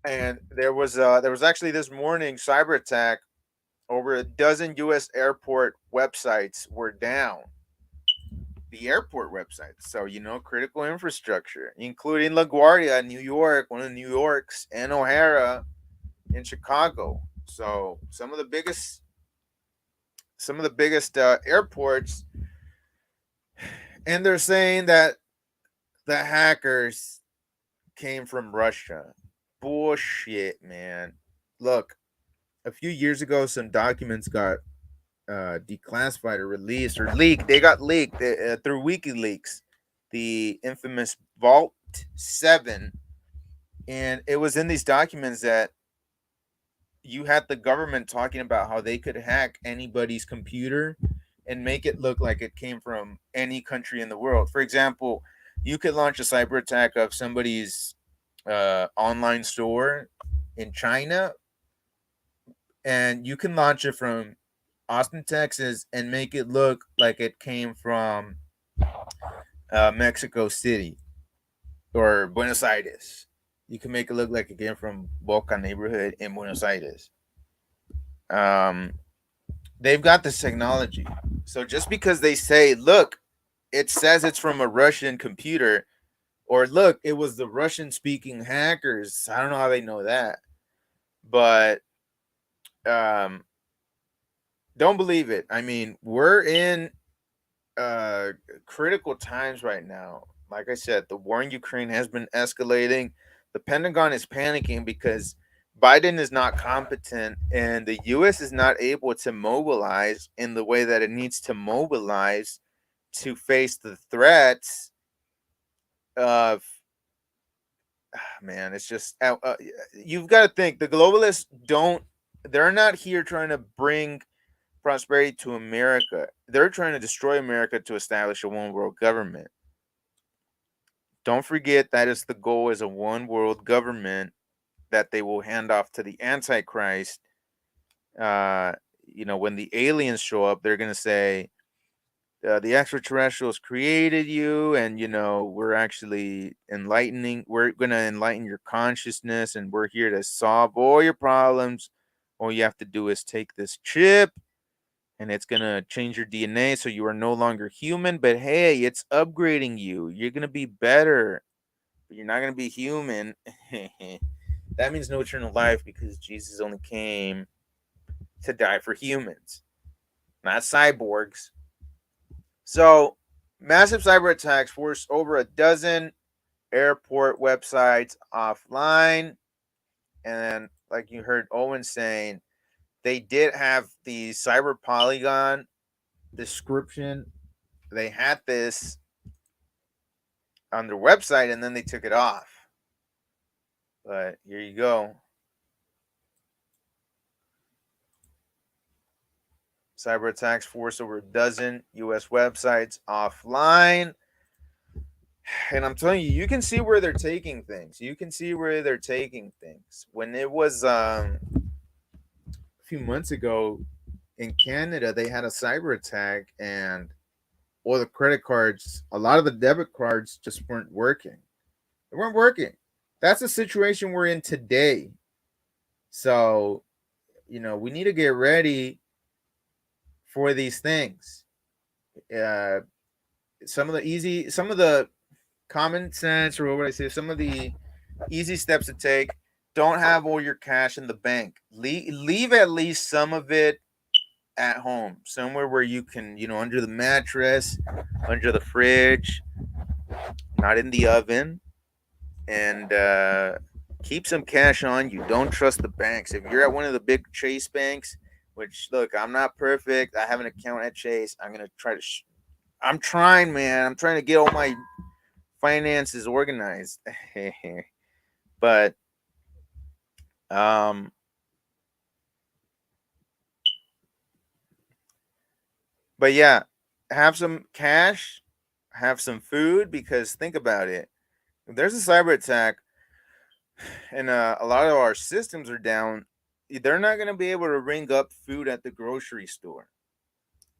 And there was actually this morning cyber attack. Over a dozen U.S. airport websites were down. The airport websites, so critical infrastructure, including LaGuardia in New York, one of New York's, and O'Hara in Chicago. So some of the biggest airports, and they're saying that the hackers came from Russia. Bullshit, man. Look, a few years ago, some documents got declassified or released or leaked. They got leaked through WikiLeaks, the infamous Vault 7. And it was in these documents that you had the government talking about how they could hack anybody's computer and make it look like it came from any country in the world. For example, you could launch a cyber attack of somebody's online store in China, and you can launch it from Austin, Texas, and make it look like it came from Mexico City or Buenos Aires. You can make it look like it came from Boca neighborhood in Buenos Aires. They've got this technology. So just because they say, look, it says it's from a Russian computer, or look, it was the Russian-speaking hackers. I don't know how they know that. But don't believe it. I mean, we're in critical times right now. Like I said, the war in Ukraine has been escalating. The Pentagon is panicking because Biden is not competent and the U.S. is not able to mobilize in the way that it needs to mobilize to face the threats of, man, it's just, you've got to think, the globalists they're not here trying to bring prosperity to America. They're trying to destroy America to establish a one world government. Don't forget that is the goal, is a one world government that they will hand off to the Antichrist. When the aliens show up, they're going to say, the extraterrestrials created you, and, we're actually we're going to enlighten your consciousness, and we're here to solve all your problems. All you have to do is take this chip, and it's going to change your DNA so you are no longer human. But hey, it's upgrading you. You're going to be better, but you're not going to be human. That means no eternal life, because Jesus only came to die for humans, not cyborgs. So massive cyber attacks forced over a dozen airport websites offline. And like you heard Owen saying, they did have the Cyber Polygon description. They had this on their website, and then they took it off. But here you go. Cyber attacks forced over a dozen U.S. websites offline. And I'm telling you, you can see where they're taking things. When it was a few months ago in Canada, they had a cyber attack, and all the credit cards, a lot of the debit cards just weren't working. They weren't working. That's the situation we're in today. So, we need to get ready for these things. Some of the common sense, or what would I say, some of the easy steps to take: don't have all your cash in the bank. Leave at least some of it at home, somewhere where you can, under the mattress, under the fridge, not in the oven, and keep some cash on you. Don't trust the banks. If you're at one of the big Chase banks, which, look, I'm not perfect. I have an account at Chase. I'm going to try to I'm trying, man. I'm trying to get all my finances organized. But yeah, have some cash, have some food, because think about it. If there's a cyber attack and a lot of our systems are down, they're not going to be able to ring up food at the grocery store.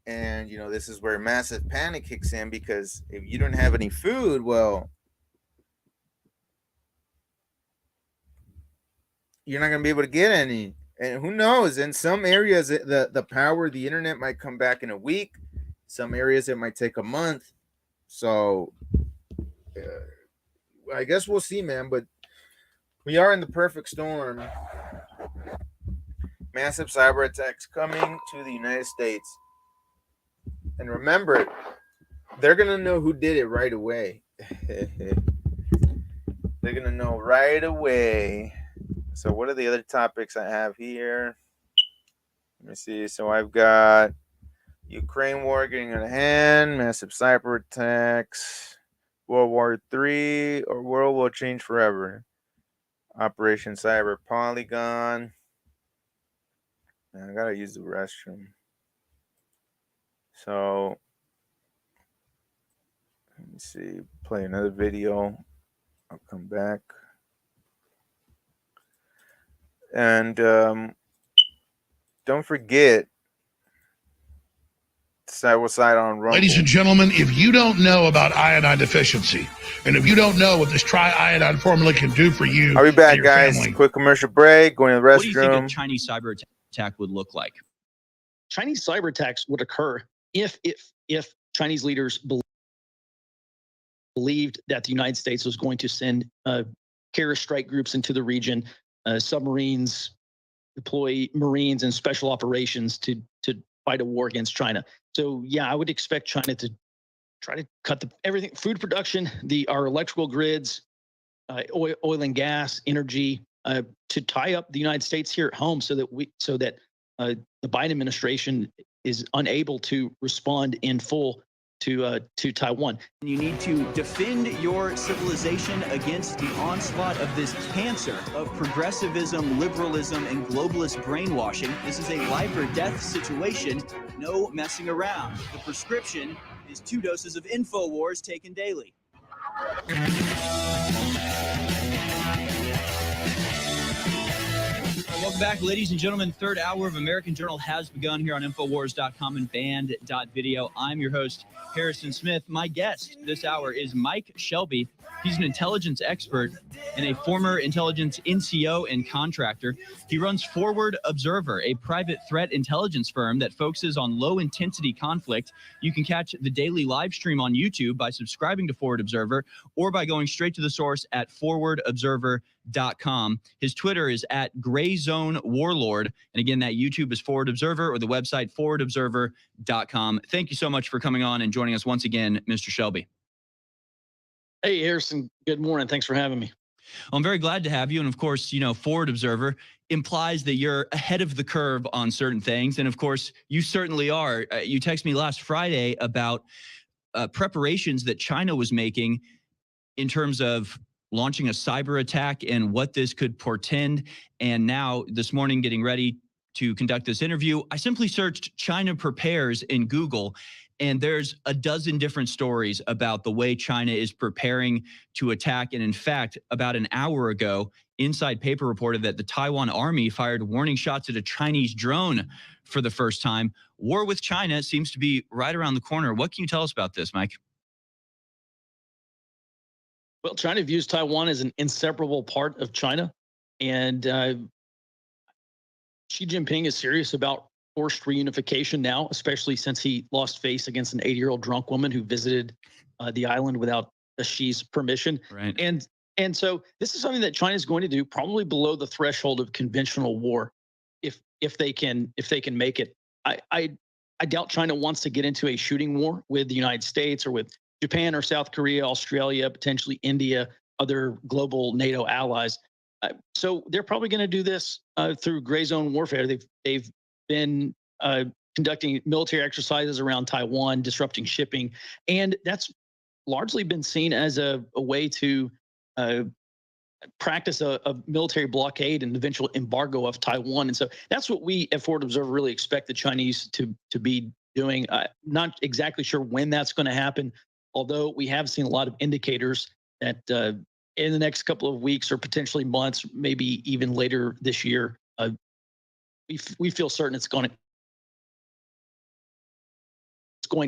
And, you know, this is where massive panic kicks in, because if you don't have any food, well, you're not going to be able to get any. And who knows, in some areas, the power of the internet might come back in a week. Some areas, it might take a month. So I guess we'll see, man. But we are in the perfect storm. Massive cyber attacks coming to the United States. And remember, they're going to know who did it right away. They're going to know right away. So what are the other topics I have here? Let me see. So I've got Ukraine war getting out of hand, massive cyber attacks, World War III, or world will change forever. Operation Cyber Polygon. Man, I got to use the restroom. So let me see. Play another video. I'll come back. And don't forget, side by side on Rumble. Ladies and gentlemen, if you don't know about iodine deficiency, and if you don't know what this tri-iodine formula can do for you, I'll be back, and your guys. family. Quick commercial break. Going to the restroom. What do you think a Chinese cyber attack would look like? Chinese cyber attacks would occur if Chinese leaders believed that the United States was going to send terrorist strike groups into the region, submarines, deploy Marines and special operations to fight a war against China. So yeah, I would expect China to try to cut everything, food production, our electrical grids, oil and gas, energy, to tie up the United States here at home, so that the Biden administration is unable to respond in full to Taiwan. You need to defend your civilization against the onslaught of this cancer of progressivism, liberalism, and globalist brainwashing. This is a life or death situation. No messing around. The prescription is 2 doses of InfoWars taken daily. Welcome back, ladies and gentlemen. Third hour of American Journal has begun here on Infowars.com and Band.video. I'm your host, Harrison Smith. My guest this hour is Mike Shelby. He's an intelligence expert and a former intelligence NCO and contractor. He runs Forward Observer, a private threat intelligence firm that focuses on low-intensity conflict. You can catch the daily live stream on YouTube by subscribing to Forward Observer or by going straight to the source at forwardobserver.com. His Twitter is at GrayZoneWarlord. And again, that YouTube is Forward Observer, or the website forwardobserver.com. Thank you so much for coming on and joining us once again, Mr. Shelby. Hey, Harrison, good morning. Thanks for having me. I'm very glad to have you. And of course, you know, Forward Observer implies that you're ahead of the curve on certain things. And of course, you certainly are. You texted me last Friday about preparations that China was making in terms of launching a cyber attack and what this could portend. And now this morning, getting ready to conduct this interview, I simply searched China prepares in Google, and there's a dozen different stories about the way China is preparing to attack. And in fact, about an hour ago, Inside Paper reported that the Taiwan Army fired warning shots at a Chinese drone for the first time. War with China seems to be right around the corner. What can you tell us about this, Mike? Well, China views Taiwan as an inseparable part of China. And Xi Jinping is serious about forced reunification now, especially since he lost face against an 80-year-old drunk woman who visited the island without Xi's permission. Right. And so this is something that China is going to do probably below the threshold of conventional war, if they can make it. I doubt China wants to get into a shooting war with the United States or with Japan or South Korea, Australia, potentially India, other global NATO allies. So they're probably going to do this through gray zone warfare. They've been conducting military exercises around Taiwan, disrupting shipping, and that's largely been seen as a way to practice a military blockade and eventual embargo of Taiwan. And so that's what we at Forward Observer really expect the Chinese to be doing. Not exactly sure when that's going to happen, although we have seen a lot of indicators that in the next couple of weeks or potentially months, maybe even later this year, we feel certain it's going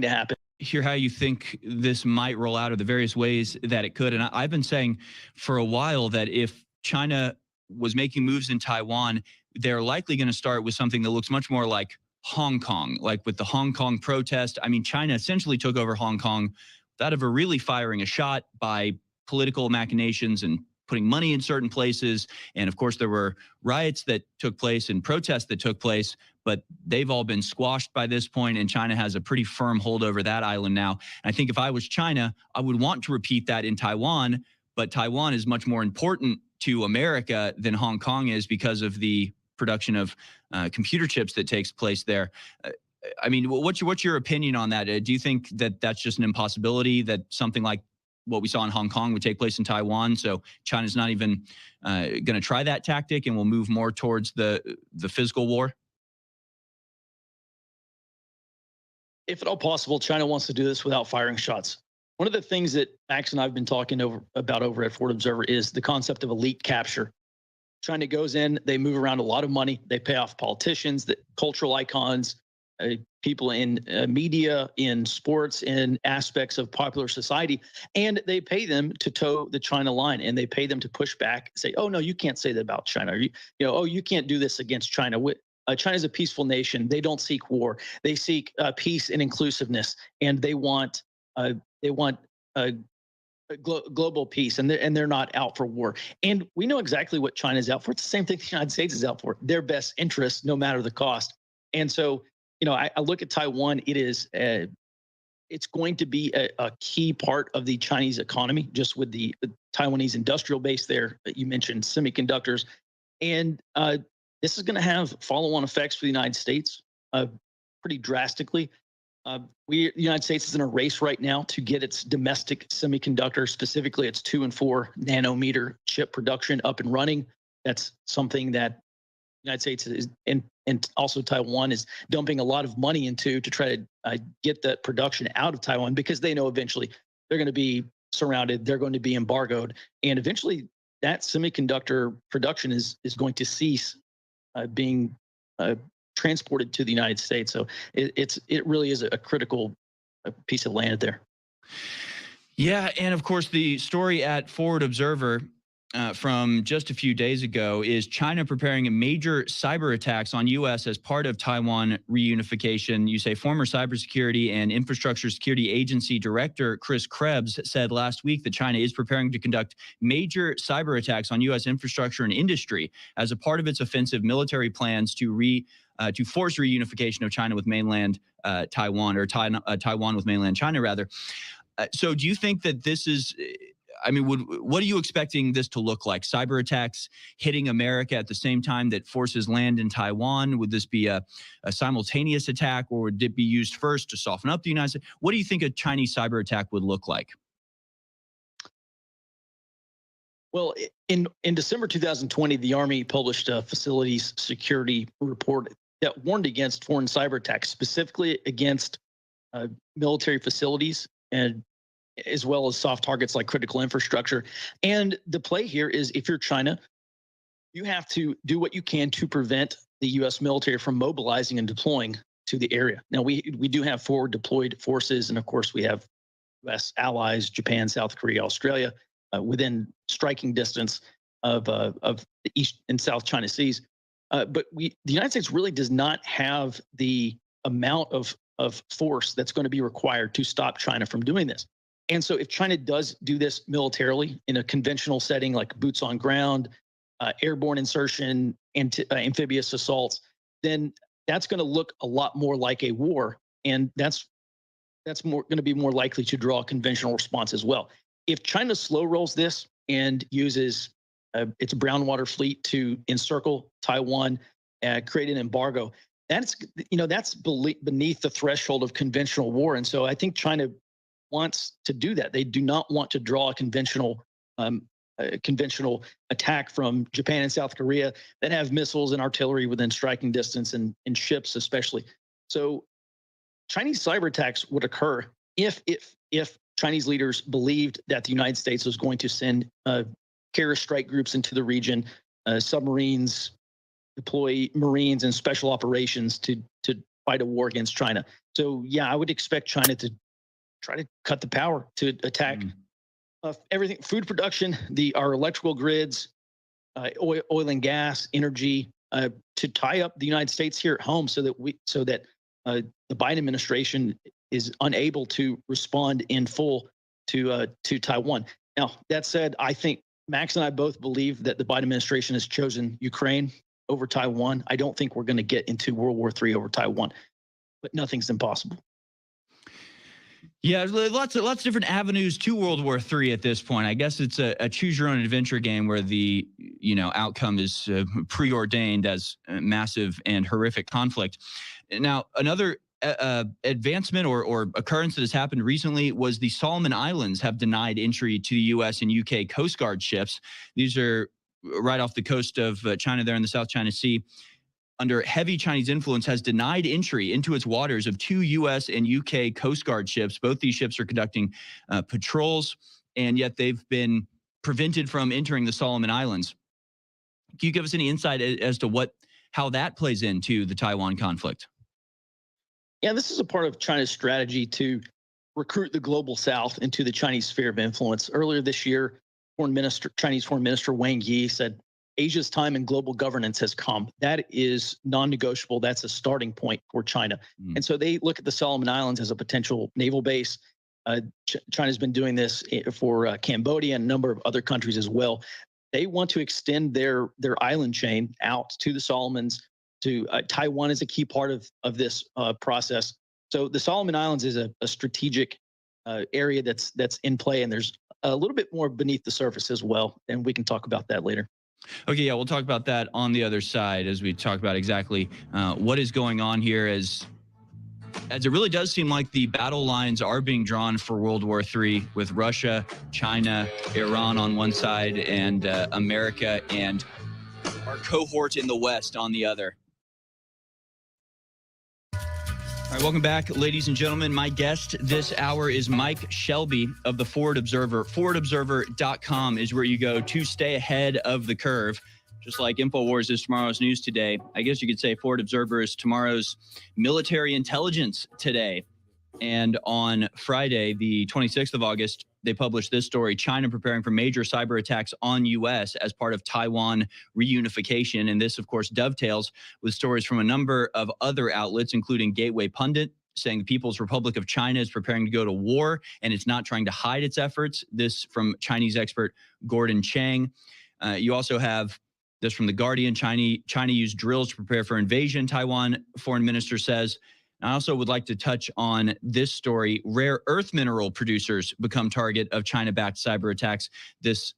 to happen. Hear how you think this might roll out, or the various ways that it could. And I've been saying for a while that if China was making moves in Taiwan, they're likely going to start with something that looks much more like Hong Kong, like with the Hong Kong protest. I mean, China essentially took over Hong Kong without ever really firing a shot, by political machinations and putting money in certain places. And of course, there were riots that took place and protests that took place, but they've all been squashed by this point, and China has a pretty firm hold over that island now. And I think if I was China, I would want to repeat that in Taiwan, but Taiwan is much more important to America than Hong Kong is because of the production of computer chips that takes place there. I mean, what's your opinion on that? Do you think that that's just an impossibility, that something like what we saw in Hong Kong would take place in Taiwan? So China's not even going to try that tactic, and will move more towards the physical war? If at all possible, China wants to do this without firing shots. One of the things that Max and I have been talking about over at Forward Observer is the concept of elite capture. China goes in, they move around a lot of money, they pay off politicians, cultural icons, people in media, in sports, in aspects of popular society, and they pay them to toe the China line, and they pay them to push back, say, "Oh no, you can't say that about China. Oh, you can't do this against China." China's a peaceful nation. They don't seek war. They seek peace and inclusiveness, and they want global peace, and they're not out for war. And we know exactly what China's out for. It's the same thing the United States is out for: their best interests, no matter the cost. And so, I look at Taiwan. It's going to be a key part of the Chinese economy, just with the Taiwanese industrial base there. You mentioned semiconductors, and this is going to have follow-on effects for the United States pretty drastically. The United States is in a race right now to get its domestic semiconductor, specifically its 2 and 4 nanometer chip production, up and running. That's something that the United States is, and also Taiwan is dumping a lot of money into to try to get that production out of Taiwan, because they know eventually they're going to be surrounded, they're going to be embargoed, and eventually that semiconductor production is going to cease being transported to the United States. So it really is a critical piece of land there. Yeah, and of course the story at Forward Observer from just a few days ago is China preparing a major cyber attacks on U.S. as part of Taiwan reunification. You say former Cybersecurity and Infrastructure Security Agency Director Chris Krebs said last week that China is preparing to conduct major cyber attacks on U.S. infrastructure and industry as a part of its offensive military plans to force reunification of China with mainland Taiwan, or Taiwan with mainland China, rather. So do you think that this is... I mean, what are you expecting this to look like? Cyber attacks hitting America at the same time that forces land in Taiwan? Would this be a simultaneous attack, or would it be used first to soften up the United States? What do you think a Chinese cyber attack would look like? Well, in December 2020, the Army published a facilities security report that warned against foreign cyber attacks, specifically against military facilities, and as well as soft targets like critical infrastructure. And the play here is, if you're China, you have to do what you can to prevent the U.S. military from mobilizing and deploying to the area. Now, we do have forward deployed forces, and of course we have U.S. allies, Japan, South Korea, Australia, within striking distance of the East and South China Seas. But the United States really does not have the amount of force that's going to be required to stop China from doing this. And so if China does do this militarily in a conventional setting, like boots on ground, airborne insertion, amphibious assaults, then that's going to look a lot more like a war. And that's going to be more likely to draw a conventional response as well. If China slow rolls this and uses its brown water fleet to encircle Taiwan, create an embargo, that's beneath the threshold of conventional war. And so I think China wants to do that. They do not want to draw a conventional attack from Japan and South Korea that have missiles and artillery within striking distance and ships especially. So Chinese cyber attacks would occur if Chinese leaders believed that the United States was going to send carrier strike groups into the region, submarines, deploy Marines and special operations to fight a war against China. So yeah, I would expect China to try to cut the power, to attack everything, food production, our electrical grids, oil and gas, energy, to tie up the United States here at home, so that the Biden administration is unable to respond in full to Taiwan. Now, that said, I think Max and I both believe that the Biden administration has chosen Ukraine over Taiwan. I don't think we're going to get into World War III over Taiwan, but nothing's impossible. Yeah, lots of different avenues to World War III at this point. I guess it's a choose your own adventure game where the outcome is preordained as a massive and horrific conflict. Now, another advancement or occurrence that has happened recently was the Solomon Islands have denied entry to the U.S. and U.K. Coast Guard ships. These are right off the coast of China there in the South China Sea. Under heavy Chinese influence, has denied entry into its waters of 2 U.S. and U.K. Coast Guard ships. Both these ships are conducting patrols, and yet they've been prevented from entering the Solomon Islands. Can you give us any insight as to how that plays into the Taiwan conflict? Yeah, this is a part of China's strategy to recruit the global South into the Chinese sphere of influence. Earlier this year, Chinese Foreign Minister Wang Yi said, Asia's time in global governance has come. That is non-negotiable. That's a starting point for China. And so they look at the Solomon Islands as a potential naval base. China's been doing this for Cambodia and a number of other countries as well. They want to extend their island chain out to the Solomons. Taiwan is a key part of this process. So the Solomon Islands is a strategic area that's in play, and there's a little bit more beneath the surface as well. And we can talk about that later. Okay, yeah, we'll talk about that on the other side as we talk about exactly what is going on here, as it really does seem like the battle lines are being drawn for World War III, with Russia, China, Iran on one side, and America and our cohort in the West on the other. All right, welcome back, ladies and gentlemen. My guest this hour is Mike Shelby of the Forward Observer. ForwardObserver.com is where you go to stay ahead of the curve. Just like InfoWars is tomorrow's news today, I guess you could say Forward Observer is tomorrow's military intelligence today. And on Friday, the 26th of August, they published this story: China preparing for major cyber attacks on U.S. as part of Taiwan reunification. And this, of course, dovetails with stories from a number of other outlets, including Gateway Pundit, saying the People's Republic of China is preparing to go to war and it's not trying to hide its efforts. This from Chinese expert Gordon Chang. You also have this from The Guardian. China used drills to prepare for invasion, Taiwan foreign minister says. I also would like to touch on this story: rare earth mineral producers become target of China-backed cyber attacks. This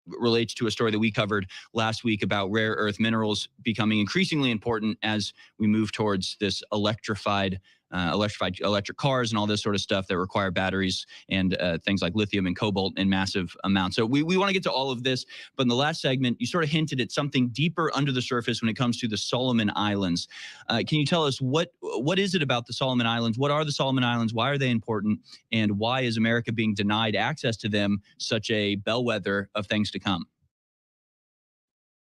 relates to a story that we covered last week about rare earth minerals becoming increasingly important as we move towards this electric cars and all this sort of stuff that require batteries and things like lithium and cobalt in massive amounts. So we want to get to all of this, but in the last segment, you sort of hinted at something deeper under the surface when it comes to the Solomon Islands. Can you tell us what is it about the Solomon Islands? What are the Solomon Islands? Why are they important? And why is America being denied access to them, such a bellwether of things to come?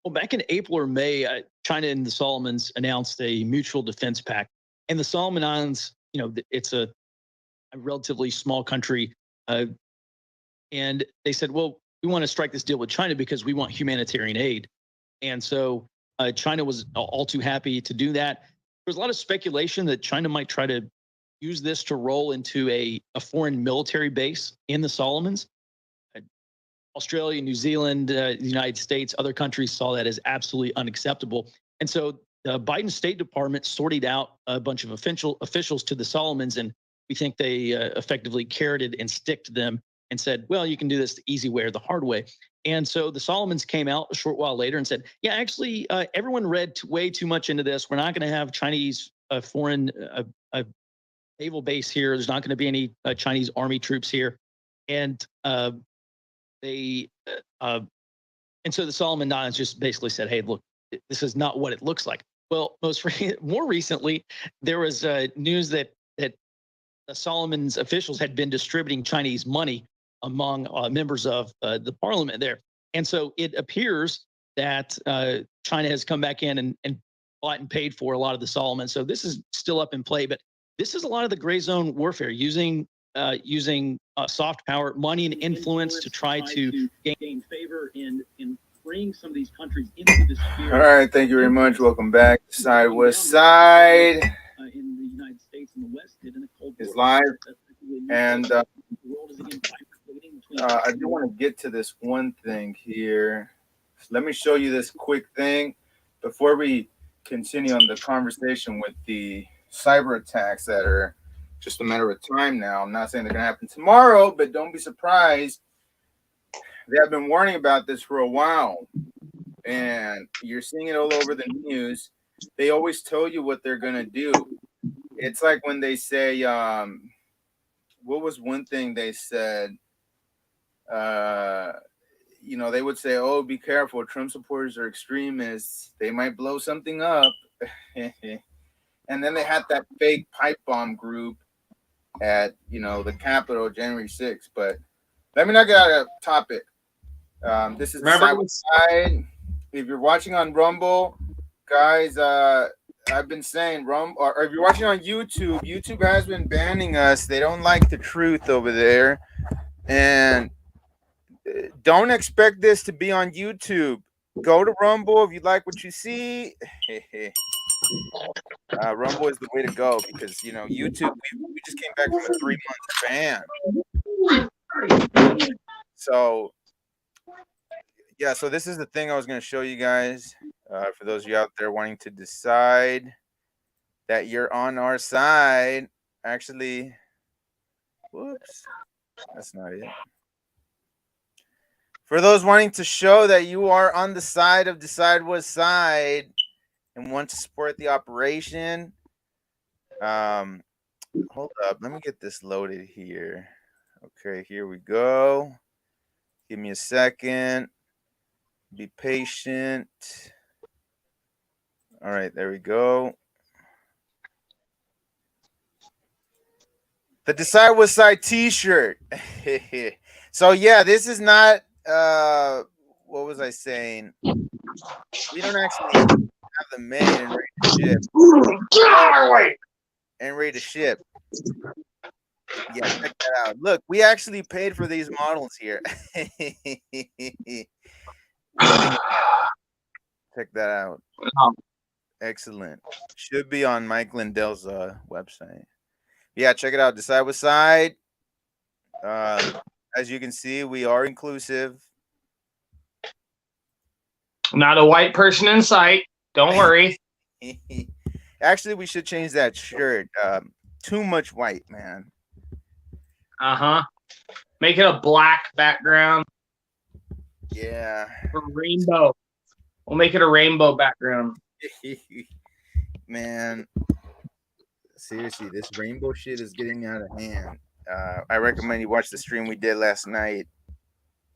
Well, back in April or May, China and the Solomons announced a mutual defense pact. And the Solomon Islands, it's a relatively small country. And they said, well, we want to strike this deal with China because we want humanitarian aid. And so China was all too happy to do that. There was a lot of speculation that China might try to use this to roll into a foreign military base in the Solomons. Australia, New Zealand, the United States, other countries saw that as absolutely unacceptable. And so the Biden State Department sorted out a bunch of officials to the Solomons, and we think they effectively carroted and sticked them and said, well, you can do this the easy way or the hard way. And so the Solomons came out a short while later and said, yeah, actually, everyone read way too much into this. We're not going to have Chinese a foreign a naval base here. There's not going to be any Chinese army troops here, and they and so the Solomon Islands just basically said, "Hey, look, this is not what it looks like." Well, more recently, there was news that the Solomon's officials had been distributing Chinese money among members of the parliament there, and so it appears that China has come back in and bought and paid for a lot of the Solomon. So this is still up in play, but this is a lot of the gray zone warfare using soft power, money, and influence to try to gain favor in bring some of these countries into the sphere. All right, thank you very much. Welcome back. Side West Side in the United States and the West did in the Cold War is live, and I do want to get to this one thing here. Let me show you this quick thing before we continue on the conversation with the cyber attacks that are just a matter of time now. I'm not saying they're going to happen tomorrow, but don't be surprised. They have been warning about this for a while, and you're seeing it all over the news. They always tell you what they're going to do. It's like when they say, what was one thing they said? You know, they would say, oh, be careful. Trump supporters are extremists. They might blow something up. And then they had that fake pipe bomb group at, you know, the Capitol January 6th. But let me not get out of topic. This is the side. If you're watching on Rumble, guys, I've been saying or if you're watching on YouTube, YouTube has been banning us. They don't like the truth over there. And don't expect this to be on YouTube. Go to Rumble if you like what you see. Rumble is the way to go because, you know, YouTube, we just came back from a 3-month ban. So, yeah, so this is the thing I was going to show you guys. For those of you out there wanting to decide that you're on our side. Actually, whoops, that's not it. For those wanting to show that you are on the side of Decide What's Side and want to support the operation, hold up. Let me get this loaded here. Okay, here we go. Give me a second. Be patient. All right, there we go. The Decide What Side t-shirt. So yeah, this is not what was I saying? We don't actually have them made and ready to ship. And ready to ship. Yeah, check that out. Look, we actually paid for these models here. Check that out. Excellent. Should be on Mike Lindell's website. Yeah, check it out. Decide What Side. As you can see, we are inclusive. Not a white person in sight. Don't worry. Actually, we should change that shirt. Too much white, man. Uh-huh. Make it a black background. Yeah. Or rainbow. We'll make it a rainbow background. Man. Seriously, this rainbow shit is getting out of hand. I recommend you watch the stream we did last night.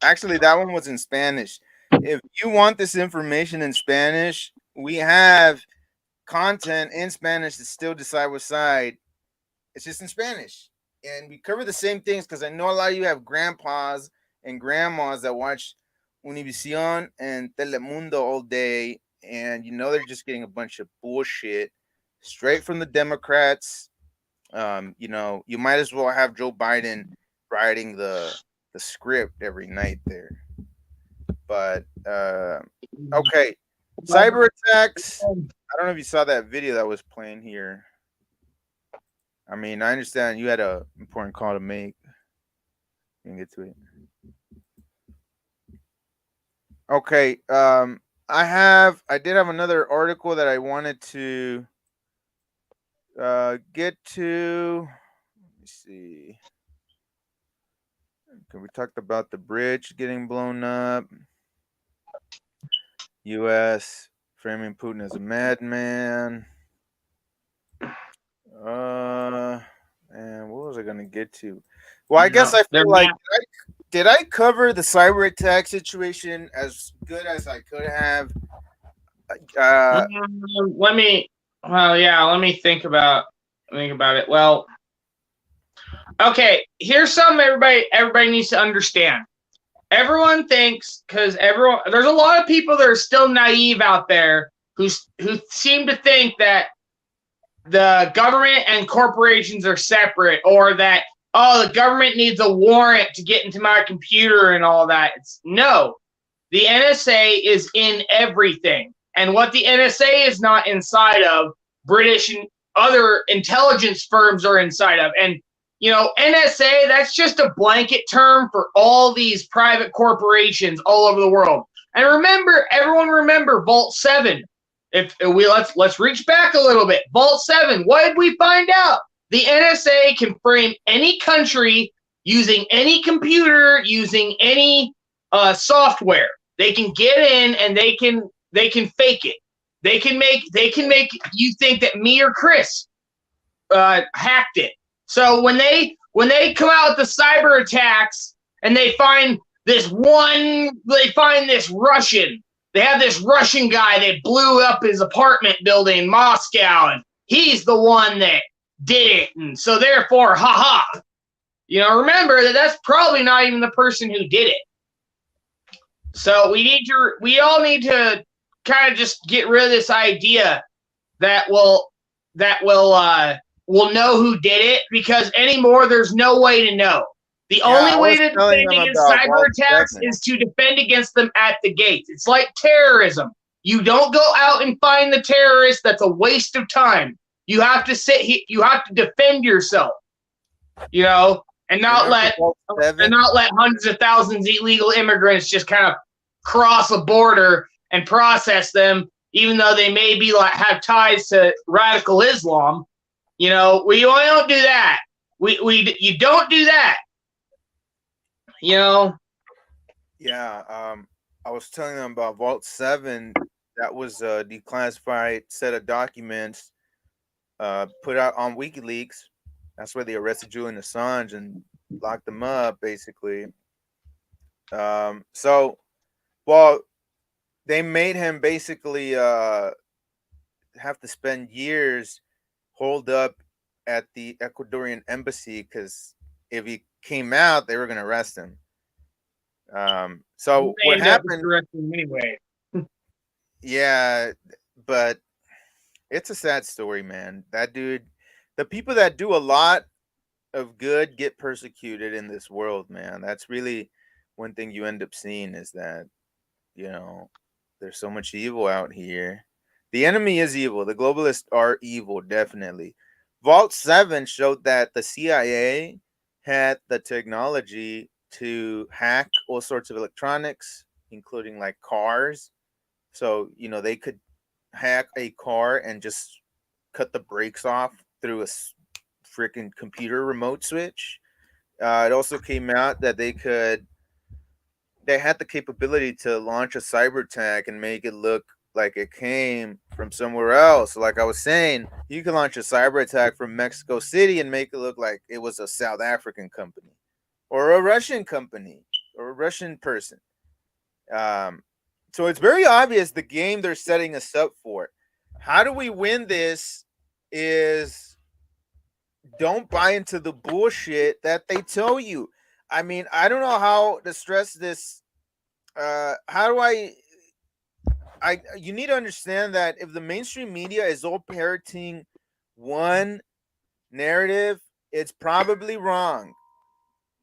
Actually, that one was in Spanish. If you want this information in Spanish, we have content in Spanish to still Decide What Side. It's just in Spanish. And we cover the same things because I know a lot of you have grandpas and grandmas that watch Univision and Telemundo all day. And you know they're just getting a bunch of bullshit straight from the Democrats. You know, you might as well have Joe Biden writing the script every night there. But okay, cyber attacks. I don't know if you saw that video that was playing here. I mean, I understand you had an important call to make. You can get to it. Okay, I did have another article that I wanted to get to. Let me see. Okay, we talked about the bridge getting blown up. U.S. framing Putin as a madman. And what was I gonna get to? Well, I guess I they're feel like not- did I cover the cyber attack situation as good as I could have? let me think about it. Well, okay, here's something everybody needs to understand. Everyone thinks, there's a lot of people that are still naive out there who seem to think that the government and corporations are separate, or that, oh, the government needs a warrant to get into my computer and all that. No, the NSA is in everything. And what the NSA is not inside of, British and other intelligence firms are inside of. And, NSA, that's just a blanket term for all these private corporations all over the world. And everyone remember Vault 7. Let's reach back a little bit. Vault 7, what did we find out? The NSA can frame any country using any computer, using any software. They can get in and they can fake it. They can make you think that me or Chris hacked it. So when they come out with the cyber attacks and they find this Russian. They have this Russian guy that blew up his apartment building in Moscow, and he's the one that did it. And so therefore, haha. Remember that's probably not even the person who did it. So we all need to kind of just get rid of this idea that we'll know who did it, because anymore there's no way to know. The only way to defend against cyber attacks is to defend against them at the gates. It's like terrorism. You don't go out and find the terrorist. That's a waste of time. You have to sit here. You have to defend yourself. And not let hundreds of thousands of illegal immigrants just kind of cross a border and process them, even though they may be have ties to radical Islam. We don't do that. You don't do that. Yeah. I was telling them about Vault 7. That was a declassified set of documents put out on WikiLeaks. That's where they arrested Julian Assange and locked him up, basically. They made him basically have to spend years holed up at the Ecuadorian embassy, because if he came out, they were going to arrest him. So what happened? Anyway. Yeah, but it's a sad story, man. That dude, the people that do a lot of good get persecuted in this world, man. That's really one thing you end up seeing, is that, there's so much evil out here. The enemy is evil. The globalists are evil, definitely. Vault 7 showed that the CIA had the technology to hack all sorts of electronics, including like cars. So, they could hack a car and just cut the brakes off through a freaking computer remote switch. It also came out that they had the capability to launch a cyber attack and make it look like it came from somewhere else. Like I was saying, you can launch a cyber attack from Mexico City and make it look like it was a South African company or a Russian company or a Russian person. So it's very obvious the game they're setting us up for. How do we win this is don't buy into the bullshit that they tell you. I mean, I don't know how to stress this. You need to understand that if the mainstream media is all parroting one narrative, it's probably wrong.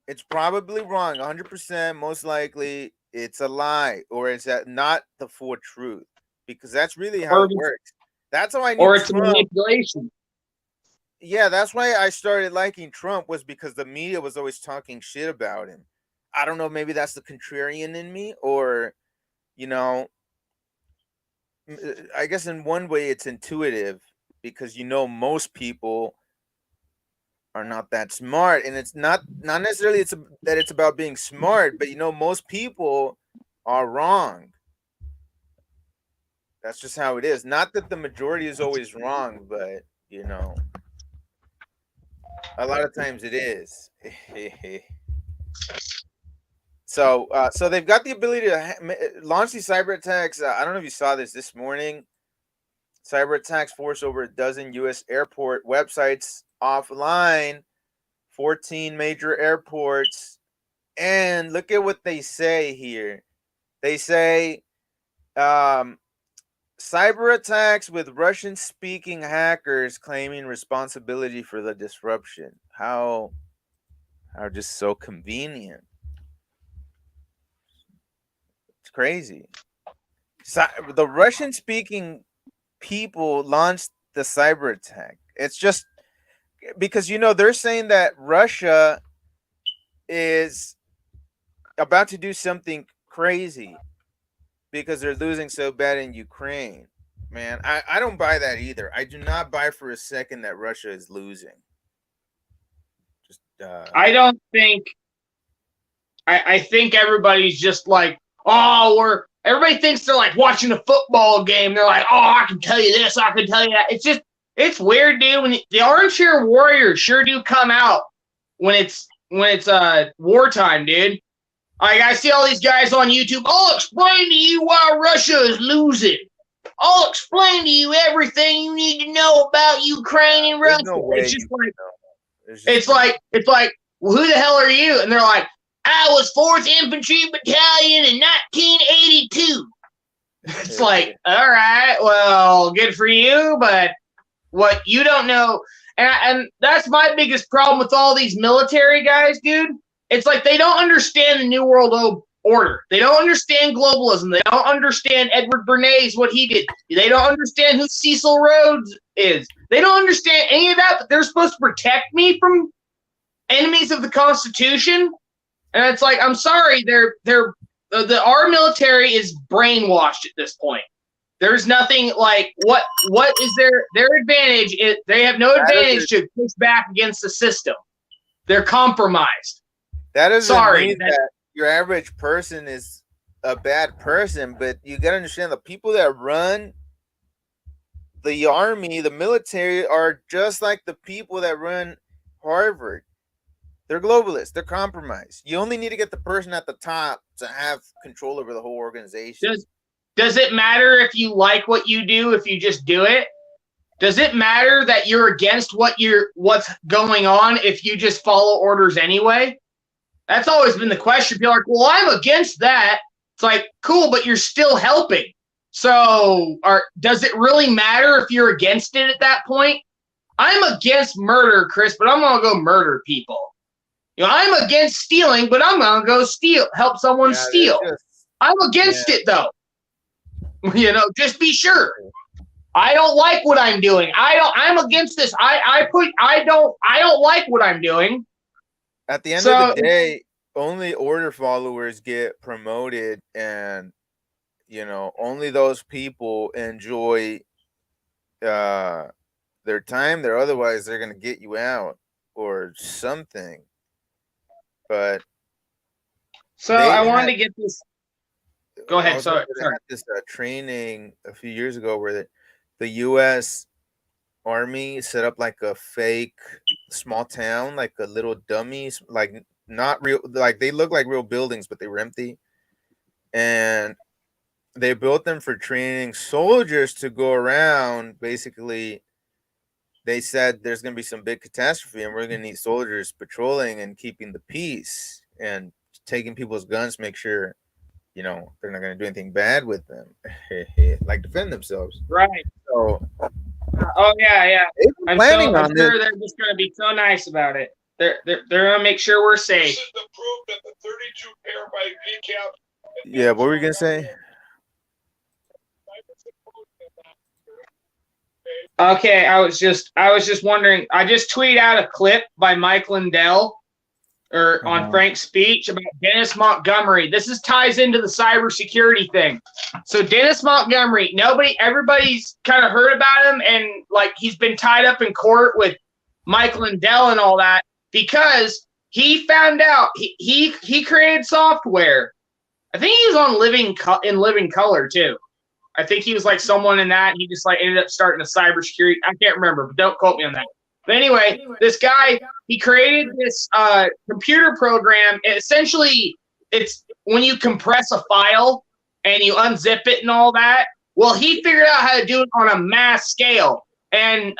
It's probably wrong. 100%, most likely, it's a lie, or it's not the full truth, because that's really how it works. That's how I knew. Or it's manipulation. Yeah, that's why I started liking Trump, was because the media was always talking shit about him. I don't know, maybe that's the contrarian in me, or, I guess in one way it's intuitive, because most people are not that smart, and it's not necessarily that it's about being smart, but most people are wrong. That's just how it is. Not that the majority is always wrong, but You know, a lot of times it is. So they've got the ability to launch these cyber attacks. I don't know if you saw this morning. Cyber attacks force over a dozen U.S. airport websites offline, 14 major airports. And look at what they say here. They say cyber attacks with Russian-speaking hackers claiming responsibility for the disruption. How just so convenient. It's crazy. The Russian-speaking people launched the cyber attack. It's just because, you know, they're saying that Russia is about to do something crazy because they're losing so bad in Ukraine. Man, I don't buy that either. I do not buy for a second that Russia is losing. Just I don't think. I think everybody's just like, oh, everybody thinks they're like watching a football game. They're like, oh, I can tell you this, I can tell you that. It's weird, dude. When the Armchair Warriors sure do come out when it's wartime, dude. Like, I see all these guys on YouTube. I'll explain to you why Russia is losing. I'll explain to you everything you need to know about Ukraine and Russia. No way it's just like, it's like, well, who the hell are you? And they're like, I was 4th Infantry Battalion in 1982. It's like, all right, well, good for you, but what you don't know, and that's my biggest problem with all these military guys, dude. It's like they don't understand the New World Order. They don't understand globalism. They don't understand Edward Bernays, what he did. They don't understand who Cecil Rhodes is. They don't understand any of that, but they're supposed to protect me from enemies of the Constitution. And it's like, I'm sorry, our military is brainwashed at this point. There's nothing like what is their advantage? They have no advantage to push back against the system. They're compromised. That doesn't Sorry, mean that your average person is a bad person, but you got to understand the people that run the army, the military, are just like the people that run Harvard. They're globalists. They're compromised. You only need to get the person at the top to have control over the whole organization. Does it matter if you like what you do, if you just do it? Does it matter that you're against what's going on if you just follow orders anyway? That's always been the question. People are like, well, I'm against that. It's like, cool, but you're still helping. So does it really matter if you're against it at that point? I'm against murder, Chris, but I'm going to go murder people. You know, I'm against stealing, but I'm going to go help someone steal. I'm against it, though. You know, just be sure. I don't like what I'm doing. I'm against this. I don't like what I'm doing. At the end of the day, only order followers get promoted, and you know, only those people enjoy their time there. Otherwise, they're gonna get you out or something. But I wanted to get this. Go ahead. Sorry. This training a few years ago where the U.S. Army set up like a fake small town, like a little dummies, like not real, like they look like real buildings, but they were empty. And they built them for training soldiers to go around. Basically, they said there's going to be some big catastrophe and we're going to need soldiers patrolling and keeping the peace and taking people's guns, make sure, you know, they're not going to do anything bad with them, like defend themselves. Right. So, oh yeah. I'm planning on sure this. they're just going to be so nice about it. They're going to make sure we're safe. This is the proof that the 32 terabyte recap. Yeah, what were we going to say? Okay, I was just wondering. I just tweeted out a clip by Mike Lindell on Frank's speech about Dennis Montgomery. This ties into the cybersecurity thing. So Dennis Montgomery, everybody's kind of heard about him, and like he's been tied up in court with Mike Lindell and all that because he found out he created software. I think he was on Living Color too. I think he was like someone in that. And he just like ended up starting a cybersecurity. I can't remember, but don't quote me on that. But anyway, this guy, he created this computer program. Essentially, it's when you compress a file and you unzip it and all that. Well, he figured out how to do it on a mass scale. And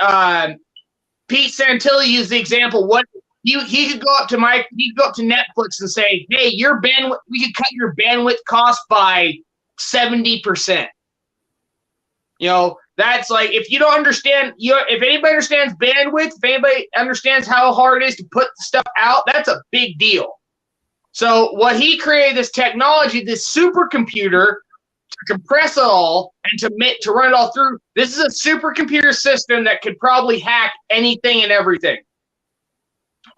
Pete Santilli used the example. What he could go up to Netflix and say, "Hey, your bandwidth, we could cut your bandwidth cost by 70%." You know, that's like, if you don't understand, if anybody understands bandwidth, if anybody understands how hard it is to put the stuff out, that's a big deal. So what he created, this technology, this supercomputer to compress it all and to run it all through. This is a supercomputer system that could probably hack anything and everything.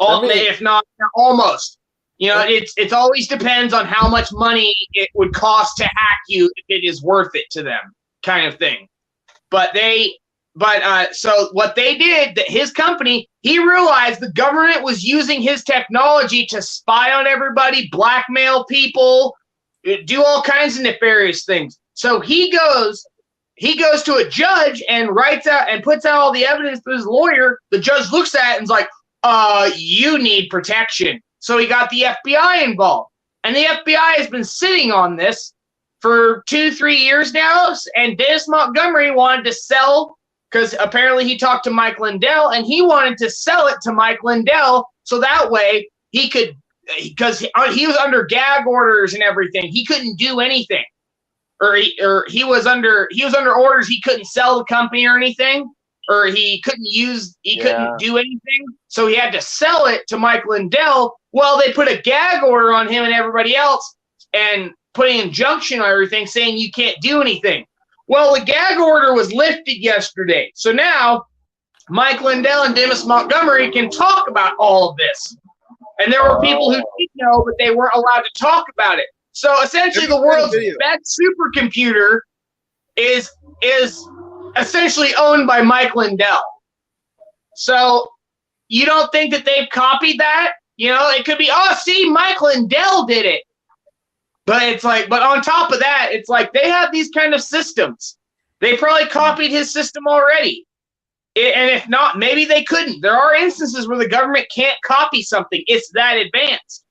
If not almost. You know, it's always depends on how much money it would cost to hack you if it is worth it to them, kind of thing. So what they did, that his company, he realized the government was using his technology to spy on everybody, blackmail people, do all kinds of nefarious things. So he goes to a judge and writes out and puts out all the evidence to his lawyer. The judge looks at it and is like, you need protection. So he got the FBI involved. And the FBI has been sitting on this for 2-3 years now. And Dennis Montgomery wanted to sell, because apparently he talked to Mike Lindell, and he wanted to sell it to Mike Lindell so that way he could, because he was under gag orders and everything. He couldn't do anything. Or he was under orders. He couldn't sell the company or anything. Or he couldn't do anything. So he had to sell it to Mike Lindell. Well, they put a gag order on him and everybody else and put an injunction on everything saying you can't do anything. Well, the gag order was lifted yesterday. So now Mike Lindell and Dennis Montgomery can talk about all of this. And there were people who did know, but they weren't allowed to talk about it. So essentially the world's best supercomputer is essentially owned by Mike Lindell. So you don't think that they've copied that? You know, it could be, see, Mike Lindell did it. But it's like, but on top of that, it's like they have these kind of systems. They probably copied his system already. And if not, maybe they couldn't. There are instances where the government can't copy something. It's that advanced.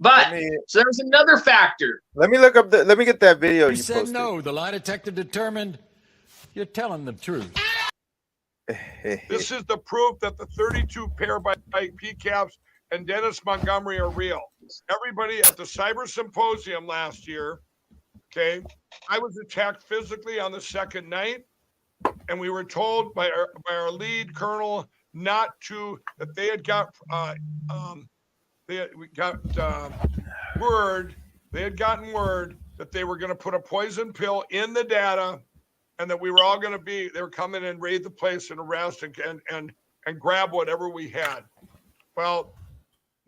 But so there's another factor. Let me get that video you said posted. no. The lie detector determined you're telling the truth. This is the proof that the 32 terabyte PCAPs and Dennis Montgomery are real. Everybody at the Cyber Symposium last year, okay, I was attacked physically on the second night, and we were told by our lead colonel not to, that they had got word that they were going to put a poison pill in the data, and that we were all going to they were coming and raid the place and arrest and grab whatever we had. Well,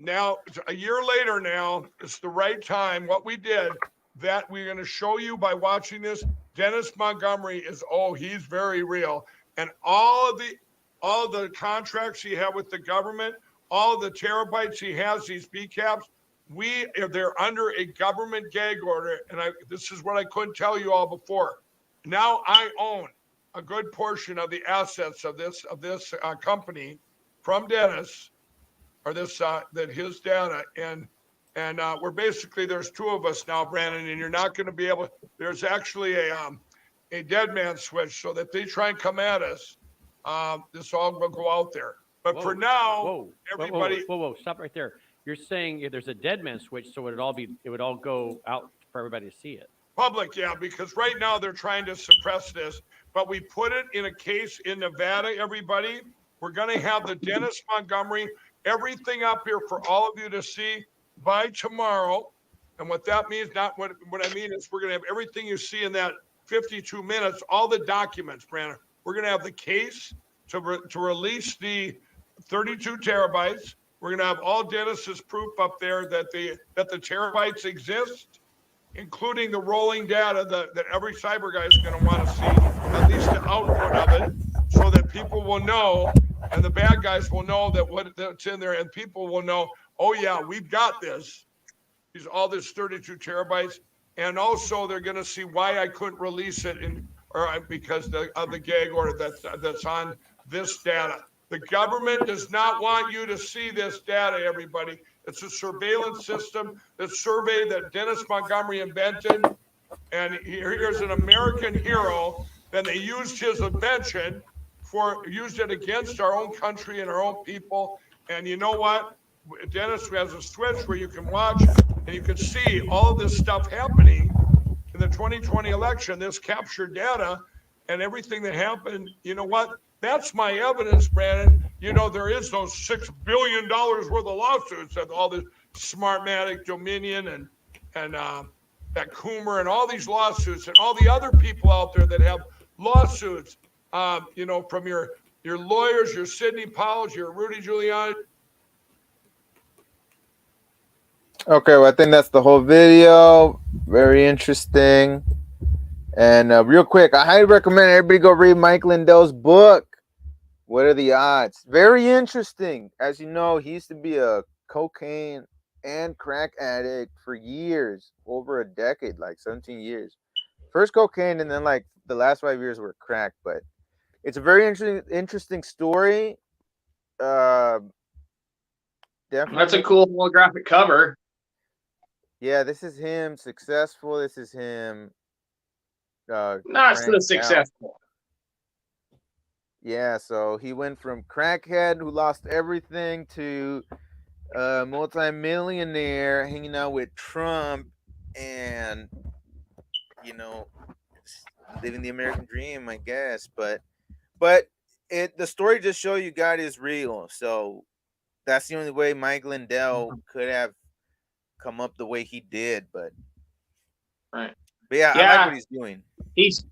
now, a year later now, it's the right time. What we did, that we're going to show you by watching this, Dennis Montgomery he's very real. And all the contracts he had with the government, all the terabytes he has, these PCAPs, they're under a government gag order. And this is what I couldn't tell you all before. Now I own a good portion of the assets of this company from Dennis, or his data, and we're basically, there's two of us now, Brandon, and you're not going to be able. There's actually a dead man switch, so that if they try and come at us, this all will go out there. But for now, everybody. Whoa! Stop right there. You're saying if there's a dead man switch, so it would all go out for everybody to see it. Public, yeah, because right now they're trying to suppress this, but we put it in a case in Nevada, everybody. We're going to have the Dennis Montgomery, everything up here for all of you to see by tomorrow. And what that means, what I mean is we're going to have everything you see in that 52 minutes, all the documents, Brandon. We're going to have the case to release the 32 terabytes. We're going to have all Dennis's proof up there that the terabytes exist, including the rolling data that every cyber guy is going to want to see, at least the output of it, so that people will know, and the bad guys will know that's in there, and people will know, oh yeah, we've got this. All this 32 terabytes, and also they're going to see why I couldn't release it because of the gag order that's on this data. The government does not want you to see this data, everybody. It's a surveillance system, the survey that Dennis Montgomery invented. And here's an American hero. Then they used his invention used it against our own country and our own people. And you know what? Dennis has a switch where you can watch and you can see all of this stuff happening in the 2020 election, this captured data and everything that happened. You know what? That's my evidence, Brandon. You know, there is those $6 billion worth of lawsuits and all this Smartmatic, Dominion, and that Coomer and all these lawsuits and all the other people out there that have lawsuits, you know, from your lawyers, your Sidney Powell's, your Rudy Giuliani. Okay, well, I think that's the whole video. Very interesting. And real quick, I highly recommend everybody go read Mike Lindell's book. What are the odds? Very interesting. As you know, he used to be a cocaine and crack addict for years, over a decade, like 17 years. First cocaine, and then like the last 5 years were crack. But it's a very interesting story. Definitely. That's a cool holographic cover. Yeah, this is him successful. This is him. Not so successful. Yeah, so he went from crackhead who lost everything to multi-millionaire hanging out with Trump and, you know, living the American dream, I guess. But the story just shows you God is real. So that's the only way Mike Lindell could have come up the way he did. But right. But yeah, I like what he's doing. He's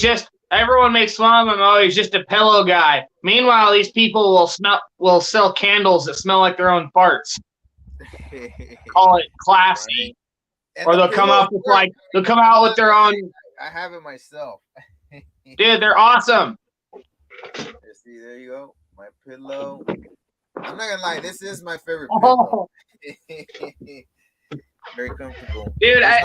just, everyone makes fun of him. Oh, he's just a pillow guy. Meanwhile, these people will sell candles that smell like their own farts. Call it classy. And or they'll come out with their own. I have it myself. Dude, they're awesome. See, there you go. My pillow. I'm not gonna lie, this is my favorite pillow. Very comfortable. Dude, I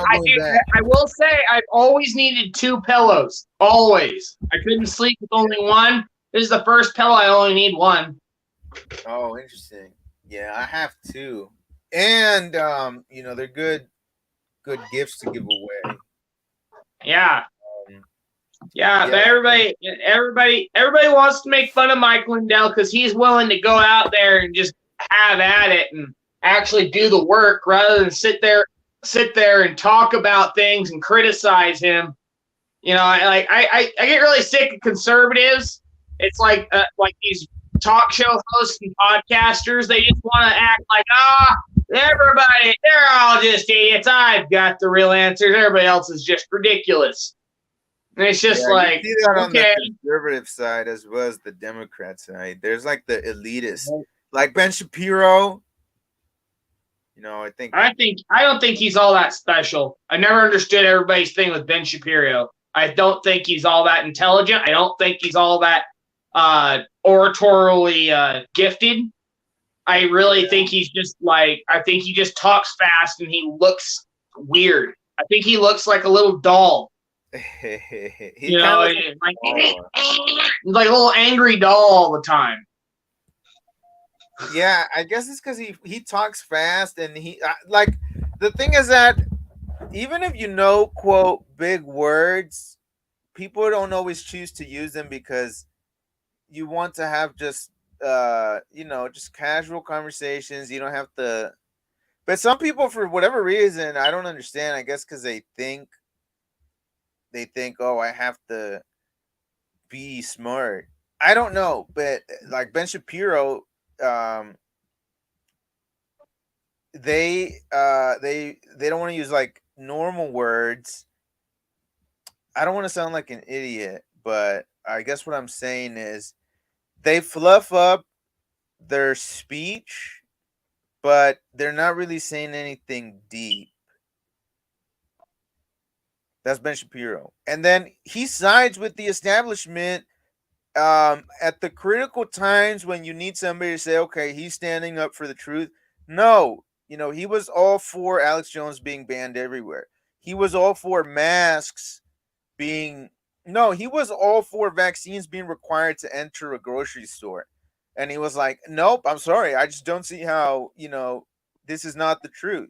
will say I've always needed two pillows. Always. I couldn't sleep with only one. This is the first pillow I only need one. Oh, interesting. Yeah, I have two. And you know, they're good gifts to give away. Yeah. But everybody wants to make fun of Mike Lindell because he's willing to go out there and just have at it and actually do the work rather than sit there and talk about things and criticize him. You know, I get really sick of conservatives. It's like these talk show hosts and podcasters. They just want to act like, everybody, they're all just idiots. I've got the real answers. Everybody else is just ridiculous. And it's just like, you see that on the conservative side as well as the Democrat side. There's like the elitists, like Ben Shapiro. You know, I don't think he's all that special. I never understood everybody's thing with Ben Shapiro. I don't think he's all that intelligent. I don't think he's all that oratorially gifted. I really think he's just like, I think he just talks fast and he looks weird. I think he looks like a little doll. You know, like a little angry doll all the time. Yeah, I guess it's because he talks fast and he like the thing is that even if you know, quote, big words, people don't always choose to use them because you want to have just you know, just casual conversations. You don't have to. But some people, for whatever reason, I don't understand. I guess because they think, oh, I have to be smart. I don't know, but like Ben Shapiro, they don't want to use like normal words. I don't want to sound like an idiot, but I guess what I'm saying is they fluff up their speech, but they're not really saying anything deep. That's Ben Shapiro. And then he sides with the establishment at the critical times when you need somebody to say, okay, he's standing up for the truth. No, you know, he was all for Alex Jones being banned everywhere. he was all for masks being no, he was all for vaccines being required to enter a grocery store. And he was like, nope, I'm sorry. I just don't see how, this is not the truth.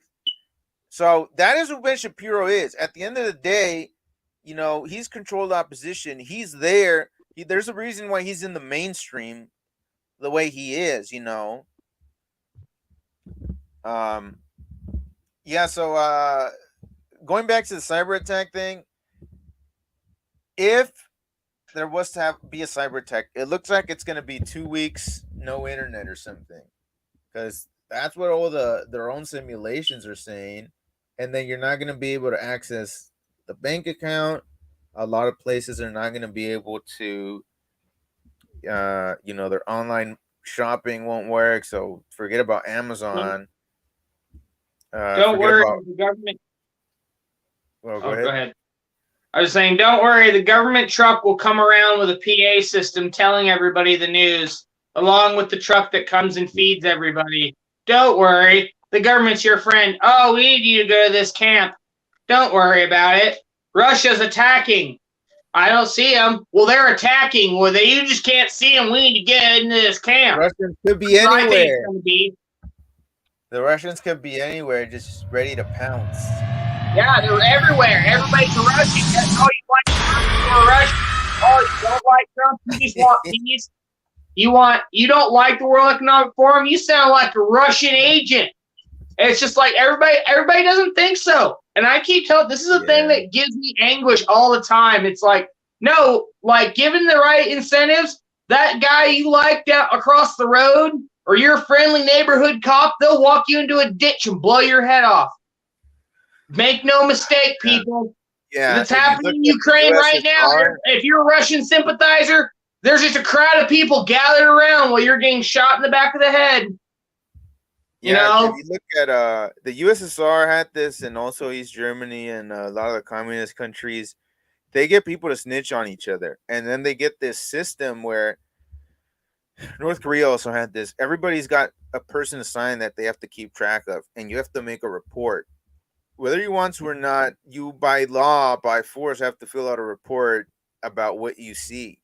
So that is what Ben Shapiro is. At the end of the day, he's controlled opposition. He's there. There's a reason why he's in the mainstream the way he is, Yeah, so going back to the cyber attack thing, if there was to be a cyber attack, it looks like it's going to be 2 weeks, no internet or something, because that's what all their own simulations are saying. And then you're not going to be able to access the bank account. A lot of places are not going to be able to, their online shopping won't work. So forget about Amazon. Don't worry, the government. Well, go ahead. I was saying, don't worry, the government truck will come around with a PA system telling everybody the news, along with the truck that comes and feeds everybody. Don't worry, the government's your friend. Oh, we need you to go to this camp. Don't worry about it. Russia's attacking. I don't see them. Well, they're attacking. Well, you just can't see them. We need to get into this camp. Russians could be anywhere. The Russians could be anywhere, just ready to pounce. Yeah, they're everywhere. Everybody's a Russian. That's all you like. You're a Russian. Oh, you don't like Trump. You just want peace. You don't like the World Economic Forum. You sound like a Russian agent. And it's just like everybody doesn't think so. And I keep telling, this is a thing that gives me anguish all the time. It's like, no, like given the right incentives, that guy you liked out across the road or your friendly neighborhood cop, they'll walk you into a ditch and blow your head off. Make no mistake, people. Yeah, it's happening in Ukraine right now. If you're a Russian sympathizer, there's just a crowd of people gathered around while you're getting shot in the back of the head. You know? If you look at the USSR had this, and also East Germany and a lot of the communist countries, they get people to snitch on each other, and then they get this system where North Korea also had this. Everybody's got a person assigned that they have to keep track of, and you have to make a report. Whether you want to or not, you by law, by force, have to fill out a report about what you see.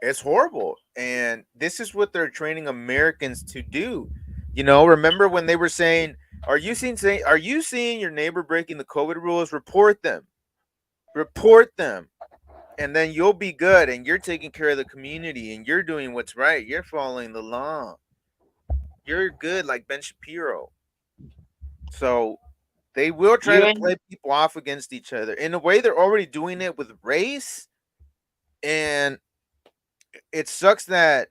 It's horrible. And this is what they're training Americans to do. Remember when they were saying, are you seeing your neighbor breaking the COVID rules? Report them. Report them. And then you'll be good, and you're taking care of the community, and you're doing what's right. You're following the law. You're good, like Ben Shapiro. So they will try to play people off against each other. In a way, they're already doing it with race. And it sucks that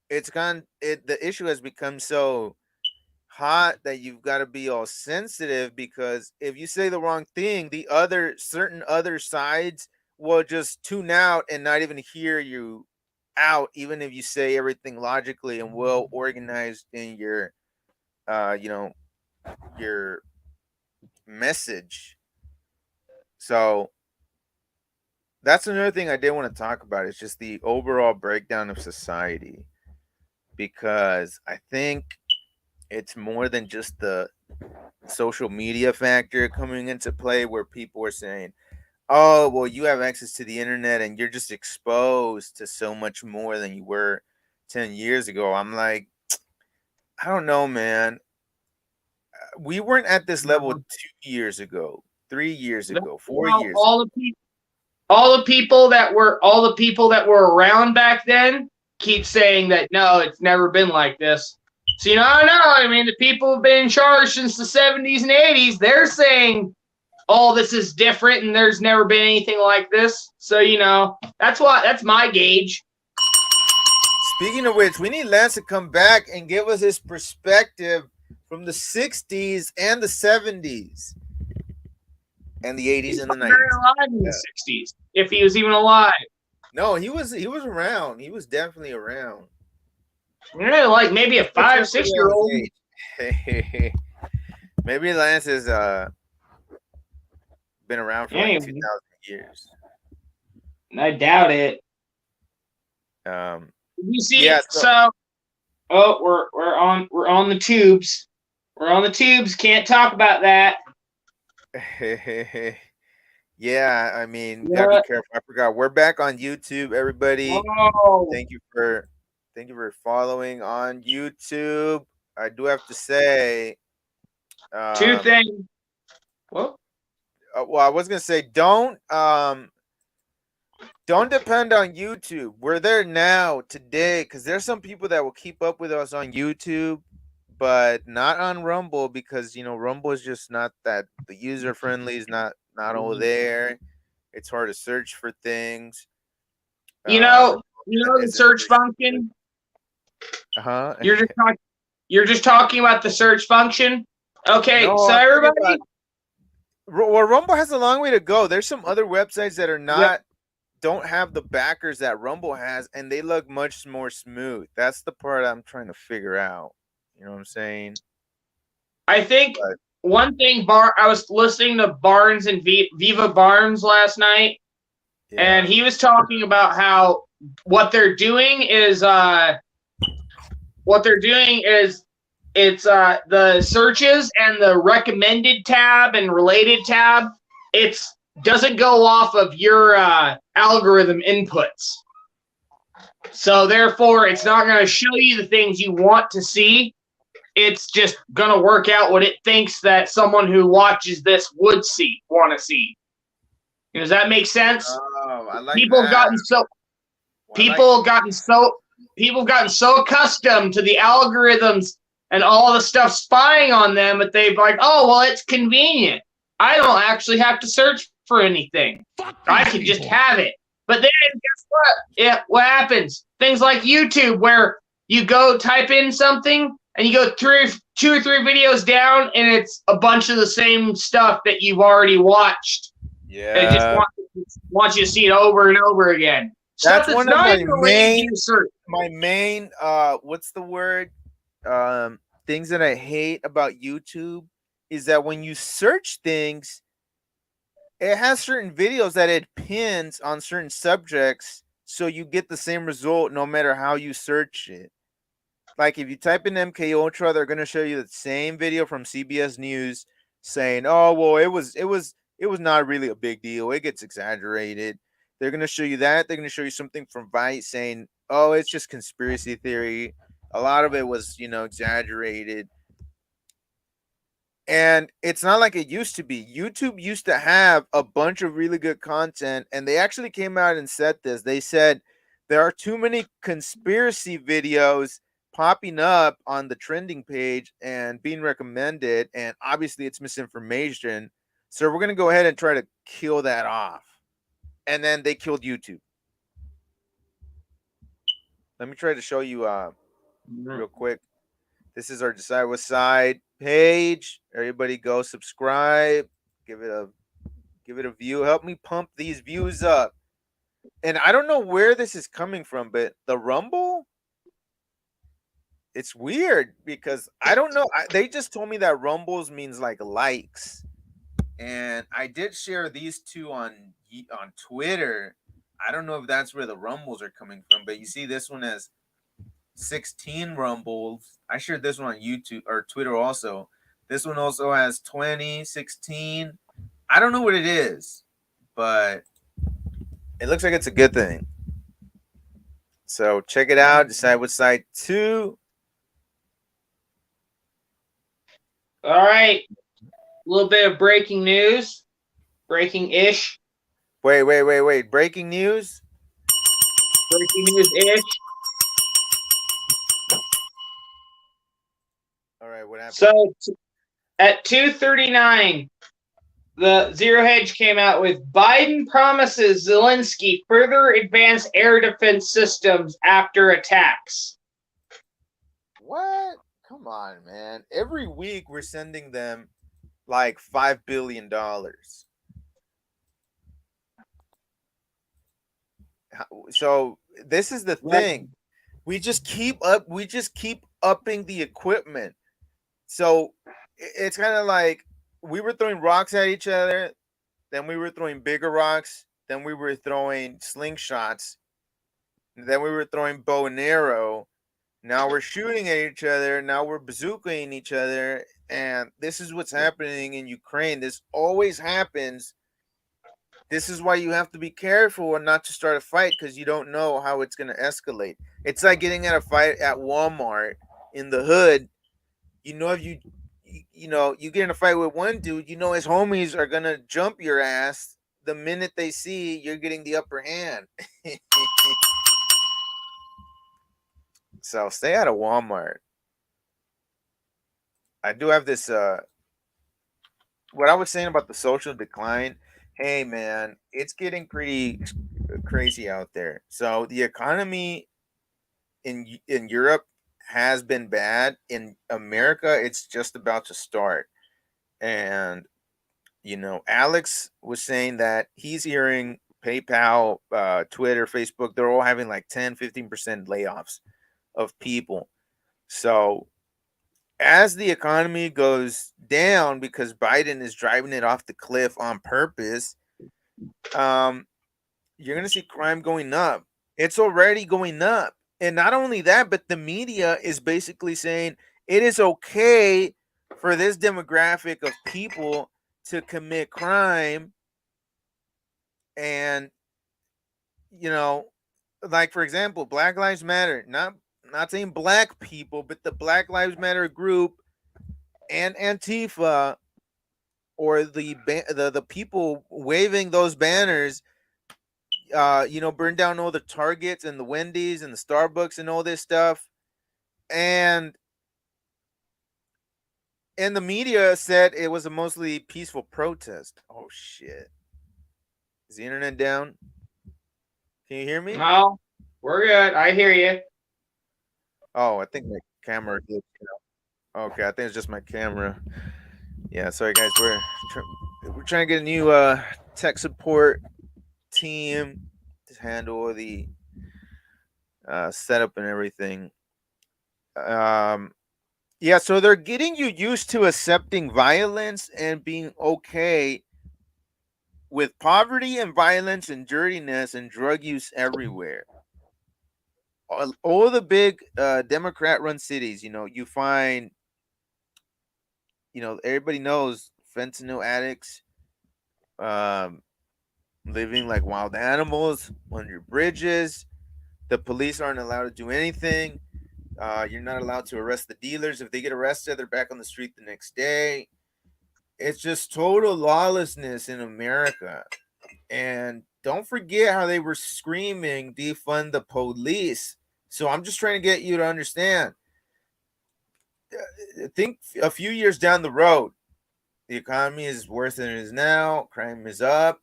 the issue has become so hot that you've got to be all sensitive, because if you say the wrong thing, certain other sides will just tune out and not even hear you out, even if you say everything logically and well organized in your your message. So that's another thing I did want to talk about. It's just the overall breakdown of society, because I think it's more than just the social media factor coming into play, where people are saying, oh, well, you have access to the internet and you're just exposed to so much more than you were 10 years ago. I'm like, I don't know, man. We weren't at this level 2 years ago, 3 years ago, 4 years ago. All the people that were around back then keep saying that, no, it's never been like this. So, I don't know. I mean, the people who've been in charge since the 70s and 80s, they're saying, oh, this is different and there's never been anything like this. So, that's my gauge. Speaking of which, we need Lance to come back and give us his perspective from the 60s and the 70s and the 80s and the 90s. Alive in the 60s, if he was even alive. No, he was around. He was definitely around. Like maybe a 5-6-year-old. Maybe Lance has been around for like 2,000 years. I doubt it. You see, we're on the tubes. We're on the tubes. Can't talk about that. Yeah, I mean, gotta be careful. I forgot. We're back on YouTube, everybody. Oh. Thank you for following on YouTube. I do have to say, Two things. Well, well, I was gonna say don't depend on YouTube. We're there now today because there's some people that will keep up with us on YouTube, but not on Rumble because Rumble is just not that the user friendly is not over there. It's hard to search for things. You know the search function. You're just talking about the search function. Okay, No, so I'm talking everybody. Well, Rumble has a long way to go. There's some other websites that are don't have the backers that Rumble has, and they look much more smooth. That's the part I'm trying to figure out. You know what I'm saying? I think one thing. I was listening to Barnes and Viva Barnes last night, and he was talking about how what they're doing is it's the searches and the recommended tab and related tab. It doesn't go off of your algorithm inputs. So therefore, it's not going to show you the things you want to see. It's just going to work out what it thinks that someone who watches this would want to see. Does that make sense? Oh, I like People have that. gotten so accustomed to the algorithms and all the stuff spying on them that they've like, oh, well, it's convenient. I don't actually have to search for anything. I can just have it. But then guess what? Yeah, what happens? Things like YouTube where you go type in something and you go 2 or 3 videos down and it's a bunch of the same stuff that you've already watched. Yeah. It just wants you to see it over and over again. That's one of my main what's the word? Things that I hate about YouTube is that when you search things, it has certain videos that it pins on certain subjects, so you get the same result no matter how you search it. Like if you type in MK Ultra, they're gonna show you the same video from CBS News saying, "Oh, well, it was not really a big deal. It gets exaggerated." They're gonna show you that. They're gonna show you something from Vice saying, "Oh, it's just conspiracy theory. A lot of it was, exaggerated." And it's not like it used to be. YouTube used to have a bunch of really good content, and they actually came out and said this. They said there are too many conspiracy videos popping up on the trending page and being recommended, and obviously it's misinformation. So we're going to go ahead and try to kill that off. And then they killed YouTube. Let me try to show you real quick. This is our Decide What Side page. Everybody go subscribe. Give it a view. Help me pump these views up. And I don't know where this is coming from, but the Rumble, it's weird because I don't know. They just told me that Rumbles means like likes. And I did share these two on Twitter. I don't know if that's where the Rumbles are coming from, but you see this one has 16 Rumbles. I shared this one on YouTube or Twitter also. This one also has 20, 16. I don't know what it is, but it looks like it's a good thing. So check it out. Decide What Side 2. All right. A little bit of breaking news. Breaking-ish. Wait. Breaking news? Breaking news-ish. All right, what happened? So at 2:39, the Zero Hedge came out with Biden promises Zelensky further advanced air defense systems after attacks. What? Come on, man. Every week we're sending them like $5 billion. So this is the thing. We just keep upping the equipment. So it's kind of like we were throwing rocks at each other, then we were throwing bigger rocks, then we were throwing slingshots, then we were throwing bow and arrow. Now we're shooting at each other. Now we're bazookaing each other. And this is what's happening in Ukraine. This always happens. This is why you have to be careful and not to start a fight, because you don't know how it's going to escalate. It's like getting in a fight at Walmart in the hood. You know, if you get in a fight with one dude, you know his homies are going to jump your ass the minute they see you're getting the upper hand. So stay out of Walmart. I do have this, what I was saying about the social decline. Hey, man, it's getting pretty crazy out there. So the economy in Europe has been bad. In America, it's just about to start. And, Alex was saying that he's hearing PayPal, Twitter, Facebook, they're all having like 10, 15% layoffs of people. So as the economy goes down, because Biden is driving it off the cliff on purpose, you're going to see crime going up. It's already going up. And not only that, but the media is basically saying it is okay for this demographic of people to commit crime. And, like, for example, Black Lives Matter, not saying black people, but the Black Lives Matter group and Antifa, or the people waving those banners, burn down all the Targets and the Wendy's and the Starbucks and all this stuff. And the media said it was a mostly peaceful protest. Oh, shit. Is the internet down? Can you hear me? No, we're good. I hear you. Oh, I think my camera. Okay, I think it's just my camera. Yeah, sorry guys. We're trying to get a new tech support team to handle the setup and everything. Yeah, so they're getting you used to accepting violence and being okay with poverty and violence and dirtiness and drug use everywhere. All the big Democrat-run cities, you find, everybody knows fentanyl addicts living like wild animals under bridges. The police aren't allowed to do anything. You're not allowed to arrest the dealers. If they get arrested, they're back on the street the next day. It's just total lawlessness in America. And don't forget how they were screaming, defund the police. So I'm just trying to get you to understand. I think a few years down the road, the economy is worse than it is now. Crime is up.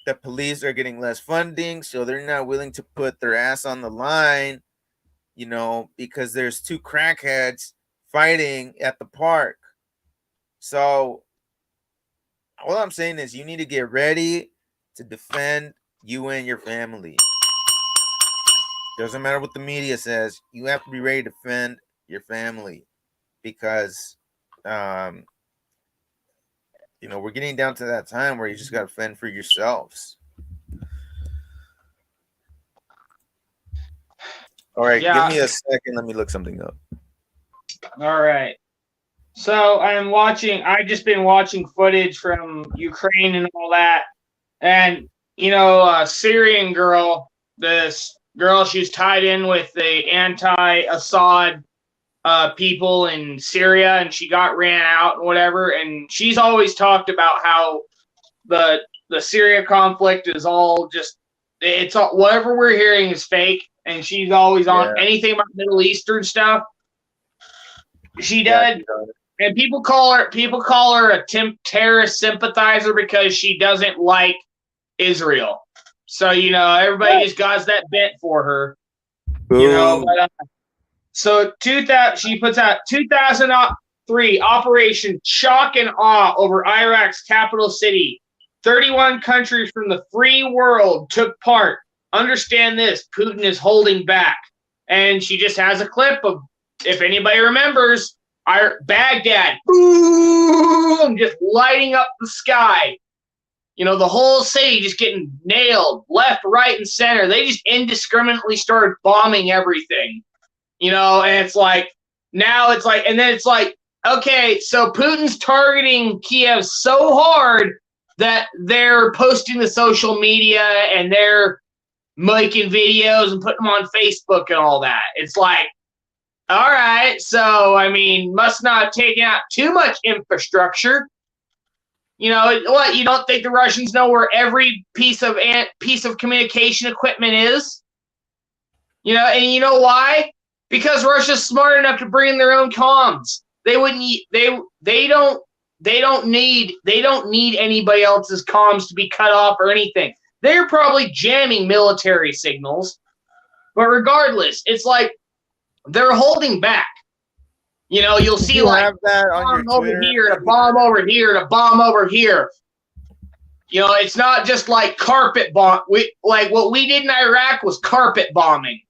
The police are getting less funding, so they're not willing to put their ass on the line, because there's two crackheads fighting at the park. So all I'm saying is you need to get ready to defend you and your family. Doesn't matter what the media says. You have to be ready to defend your family, because, we're getting down to that time where you just got to fend for yourselves. All right, Yeah. Give me a second. Let me look something up. All right. So I've just been watching footage from Ukraine and all that. And, a Syrian girl, this girl, she's tied in with the anti-Assad people in Syria, and she got ran out and whatever. And she's always talked about how the Syria conflict is all just, it's all, whatever we're hearing is fake. And she's always on anything about Middle Eastern stuff. She did. And people call her a terrorist sympathizer because she doesn't like Israel. So, everybody just got that bent for her. So she puts out 2003 Operation Shock and Awe over Iraq's capital city. 31 countries from the free world took part. Understand this, Putin is holding back. And she just has a clip of, if anybody remembers, Baghdad, boom, just lighting up the sky. The whole city just getting nailed left, right, and center. They just indiscriminately started bombing everything. and it's like, now it's like, and then it's like, okay, so Putin's targeting Kiev so hard that they're posting to social media and they're making videos and putting them on Facebook and all that. It's like, all right, so, I mean, must not have taken out too much infrastructure. What, you don't think the Russians know where every piece of communication equipment is? And you know why? Because Russia's smart enough to bring in their own comms. They wouldn't. They don't need anybody else's comms to be cut off or anything. They're probably jamming military signals, but regardless, it's like they're holding back. You'll see you like have that on your bomb over Twitter? here, and a bomb over here, and a bomb over here. It's not just like carpet bomb. Like what we did in Iraq was carpet bombing.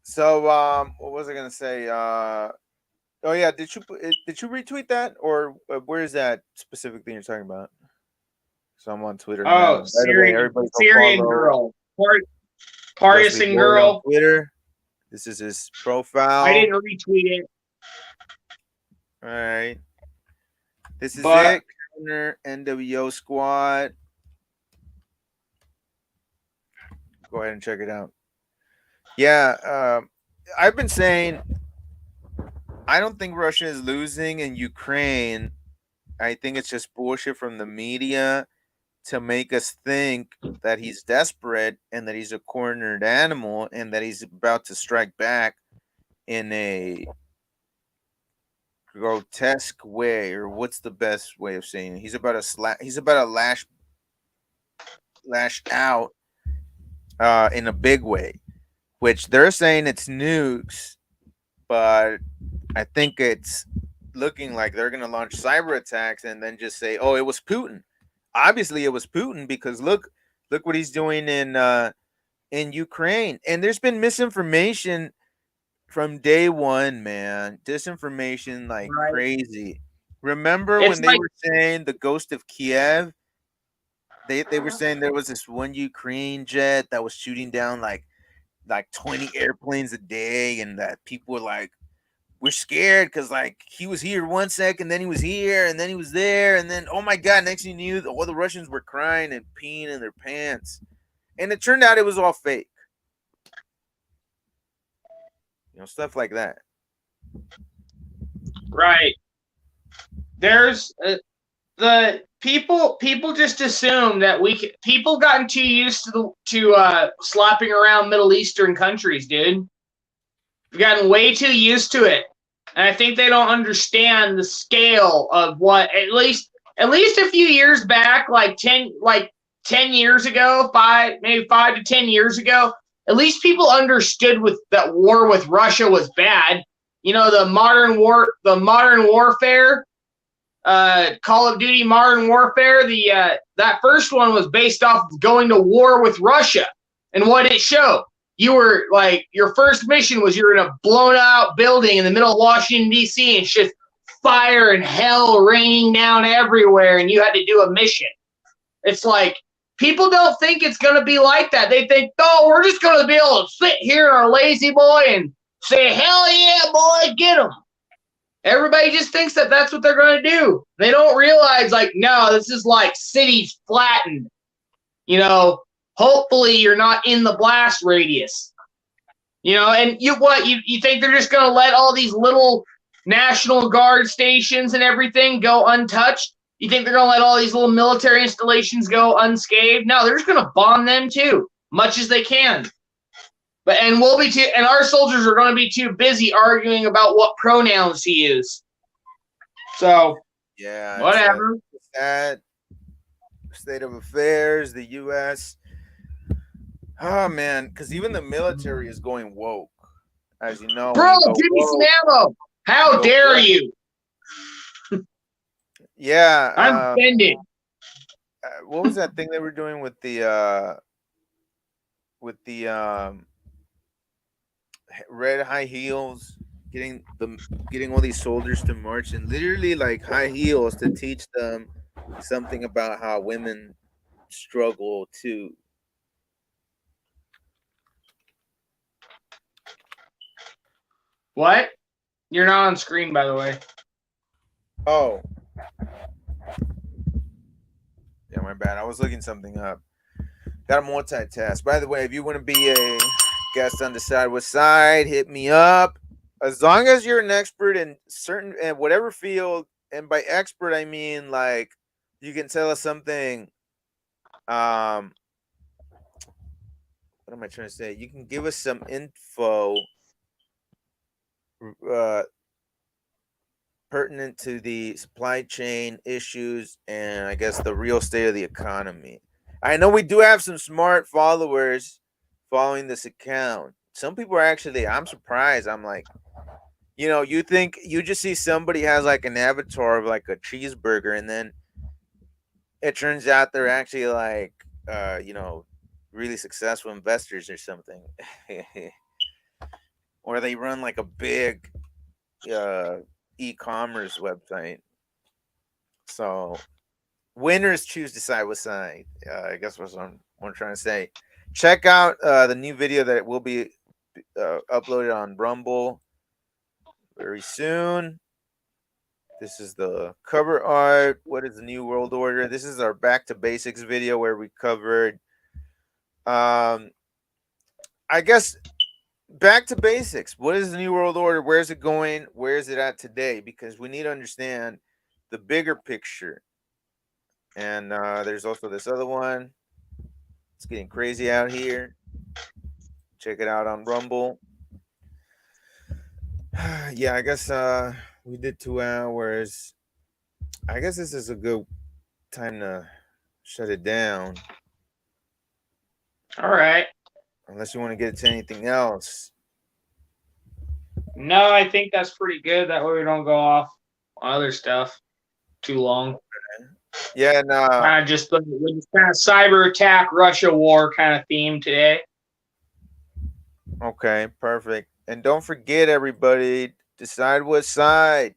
So, what was I gonna say? Oh yeah, did you retweet that, or where is that specific thing you're talking about? So I'm on Twitter. now. By the way, everybody go Syrian follow girl, Leslie partisan Boyd girl. on Twitter. This is his profile. I didn't retweet it. All right. This is But- it. Counter NWO Squad. Go ahead and check it out. Yeah, I've been saying I don't think Russia is losing in Ukraine. I think it's just bullshit from the media to make us think that he's desperate and that he's a cornered animal and that he's about to strike back in a grotesque way, or what's the best way of saying it? He's about to lash out in a big way, which they're saying it's nukes, but I think it's looking like they're going to launch cyber attacks and then just say, oh, it was Putin. Obviously it was Putin, because look what he's doing in Ukraine. And there's been misinformation from day one, man. Disinformation like crazy. Remember It's when they like- were saying the ghost of Kiev? They were saying there was this one Ukraine jet that was shooting down like 20 airplanes a day, and that people were like, we're scared because like he was here 1 second, then he was here, and then he was there, and then oh my god, next thing you knew, all the Russians were crying and peeing in their pants, and it turned out it was all fake. Stuff like that. Right. There's the people just assume that people gotten too used to slapping around Middle Eastern countries, dude. We've gotten way too used to it. And I think they don't understand the scale of what at least a few years back, like 10 years ago, 5 to 10 years ago, at least people understood that war with Russia was bad. The modern warfare, Call of Duty Modern Warfare, that first one was based off of going to war with Russia and what it showed. You were like, your first mission was you're in a blown out building in the middle of Washington, D.C., and it's just fire and hell raining down everywhere, and you had to do a mission. It's like, people don't think it's going to be like that. They think, oh, we're just going to be able to sit here in our lazy boy and say, hell yeah, boy, get them. Everybody just thinks that that's what they're going to do. They don't realize, like, no, this is like cities flattened. Hopefully you're not in the blast radius. And you think they're just going to let all these little National Guard stations and everything go untouched? You think they're going to let all these little military installations go unscathed? No, they're just going to bomb them too, much as they can. And our soldiers are going to be too busy arguing about what pronouns to use. So, yeah, whatever. It's a sad state of affairs, the U.S. Oh man, because even the military is going woke, as you know. Bro, give me some ammo. How dare you? Yeah, I'm offended. What was that thing they were doing with the red high heels, getting all these soldiers to march in literally like high heels to teach them something about how women struggle too. What? You're not on screen, by the way. Oh. Yeah, my bad. I was looking something up. Got to multitask. By the way, if you want to be a guest on Decide What Side, hit me up. As long as you're an expert in whatever field, and by expert I mean like you can tell us something. What am I trying to say? You can give us some info pertinent to the supply chain issues and I guess the real state of the economy. I know we do have some smart followers following this account. Some people are actually, I'm surprised. I'm like, you know, you think you just see somebody has like an avatar of like a cheeseburger, and then it turns out they're actually like, you know, really successful investors or something. Or they run like a big e-commerce website. So winners choose Decide What Side. I guess what I'm trying to say. Check out the new video that will be uploaded on Rumble very soon. This is the cover art. What is the New World Order? This is our Back to Basics video where we covered, I guess, back to basics. What is the New World Order? Where is it going? Where is it at today? Because we need to understand the bigger picture. And there's also this other one. It's getting crazy out here. Check it out on Rumble. Yeah, I guess we did 2 hours. I guess this is a good time to shut it down. All right. Unless you want to get to anything else. No, I think that's pretty good. That way we don't go off on other stuff too long. Yeah, no. Just kind of cyber attack, Russia war kind of theme today. Okay, perfect. And don't forget, everybody, Decide What Side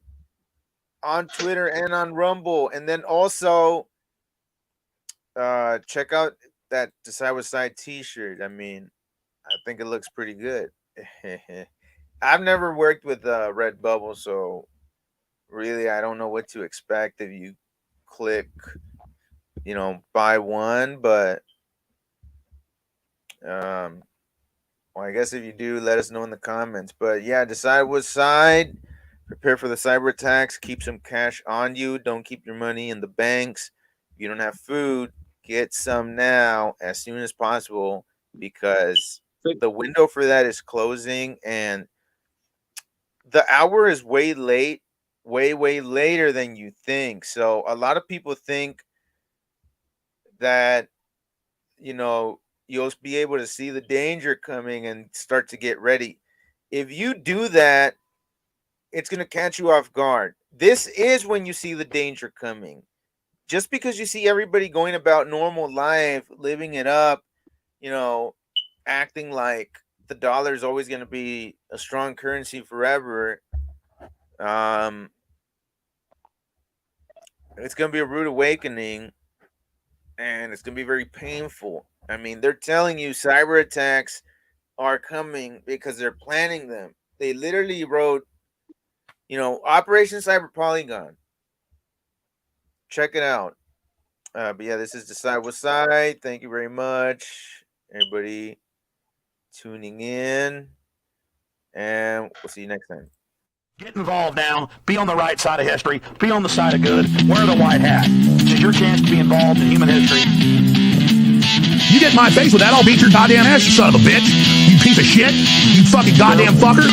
on Twitter and on Rumble. And then also check out that Decide What Side t-shirt. I mean, I think it looks pretty good. I've never worked with Redbubble, so really I don't know what to expect if you click, you know, buy one. But well, I guess if you do, let us know in the comments. But yeah, Decide What Side. Prepare for the cyber attacks. Keep some cash on you. Don't keep your money in the banks. If you don't have food, get some now as soon as possible, because the window for that is closing and the hour is way late, way later than you think. So a lot of people think that, you know, you'll be able to see the danger coming and start to get ready. If you do that, it's going to catch you off guard. This is when you see the danger coming. Just because you see everybody going about normal life, living it up, you know, acting like the dollar is always going to be a strong currency forever, it's going to be a rude awakening, and it's going to be very painful. I mean, they're telling you cyber attacks are coming because they're planning them. They literally wrote, you know, Operation Cyber Polygon. Check it out. But yeah, this is Decide What Side. Thank you very much, everybody, tuning in, and we'll see you next time. Get involved now. Be on the right side of history. Be on the side of good. Wear the white hat. This is your chance to be involved in human history. You get in my face with that, I'll beat your goddamn ass, you son of a bitch. You piece of shit. You fucking goddamn fucker.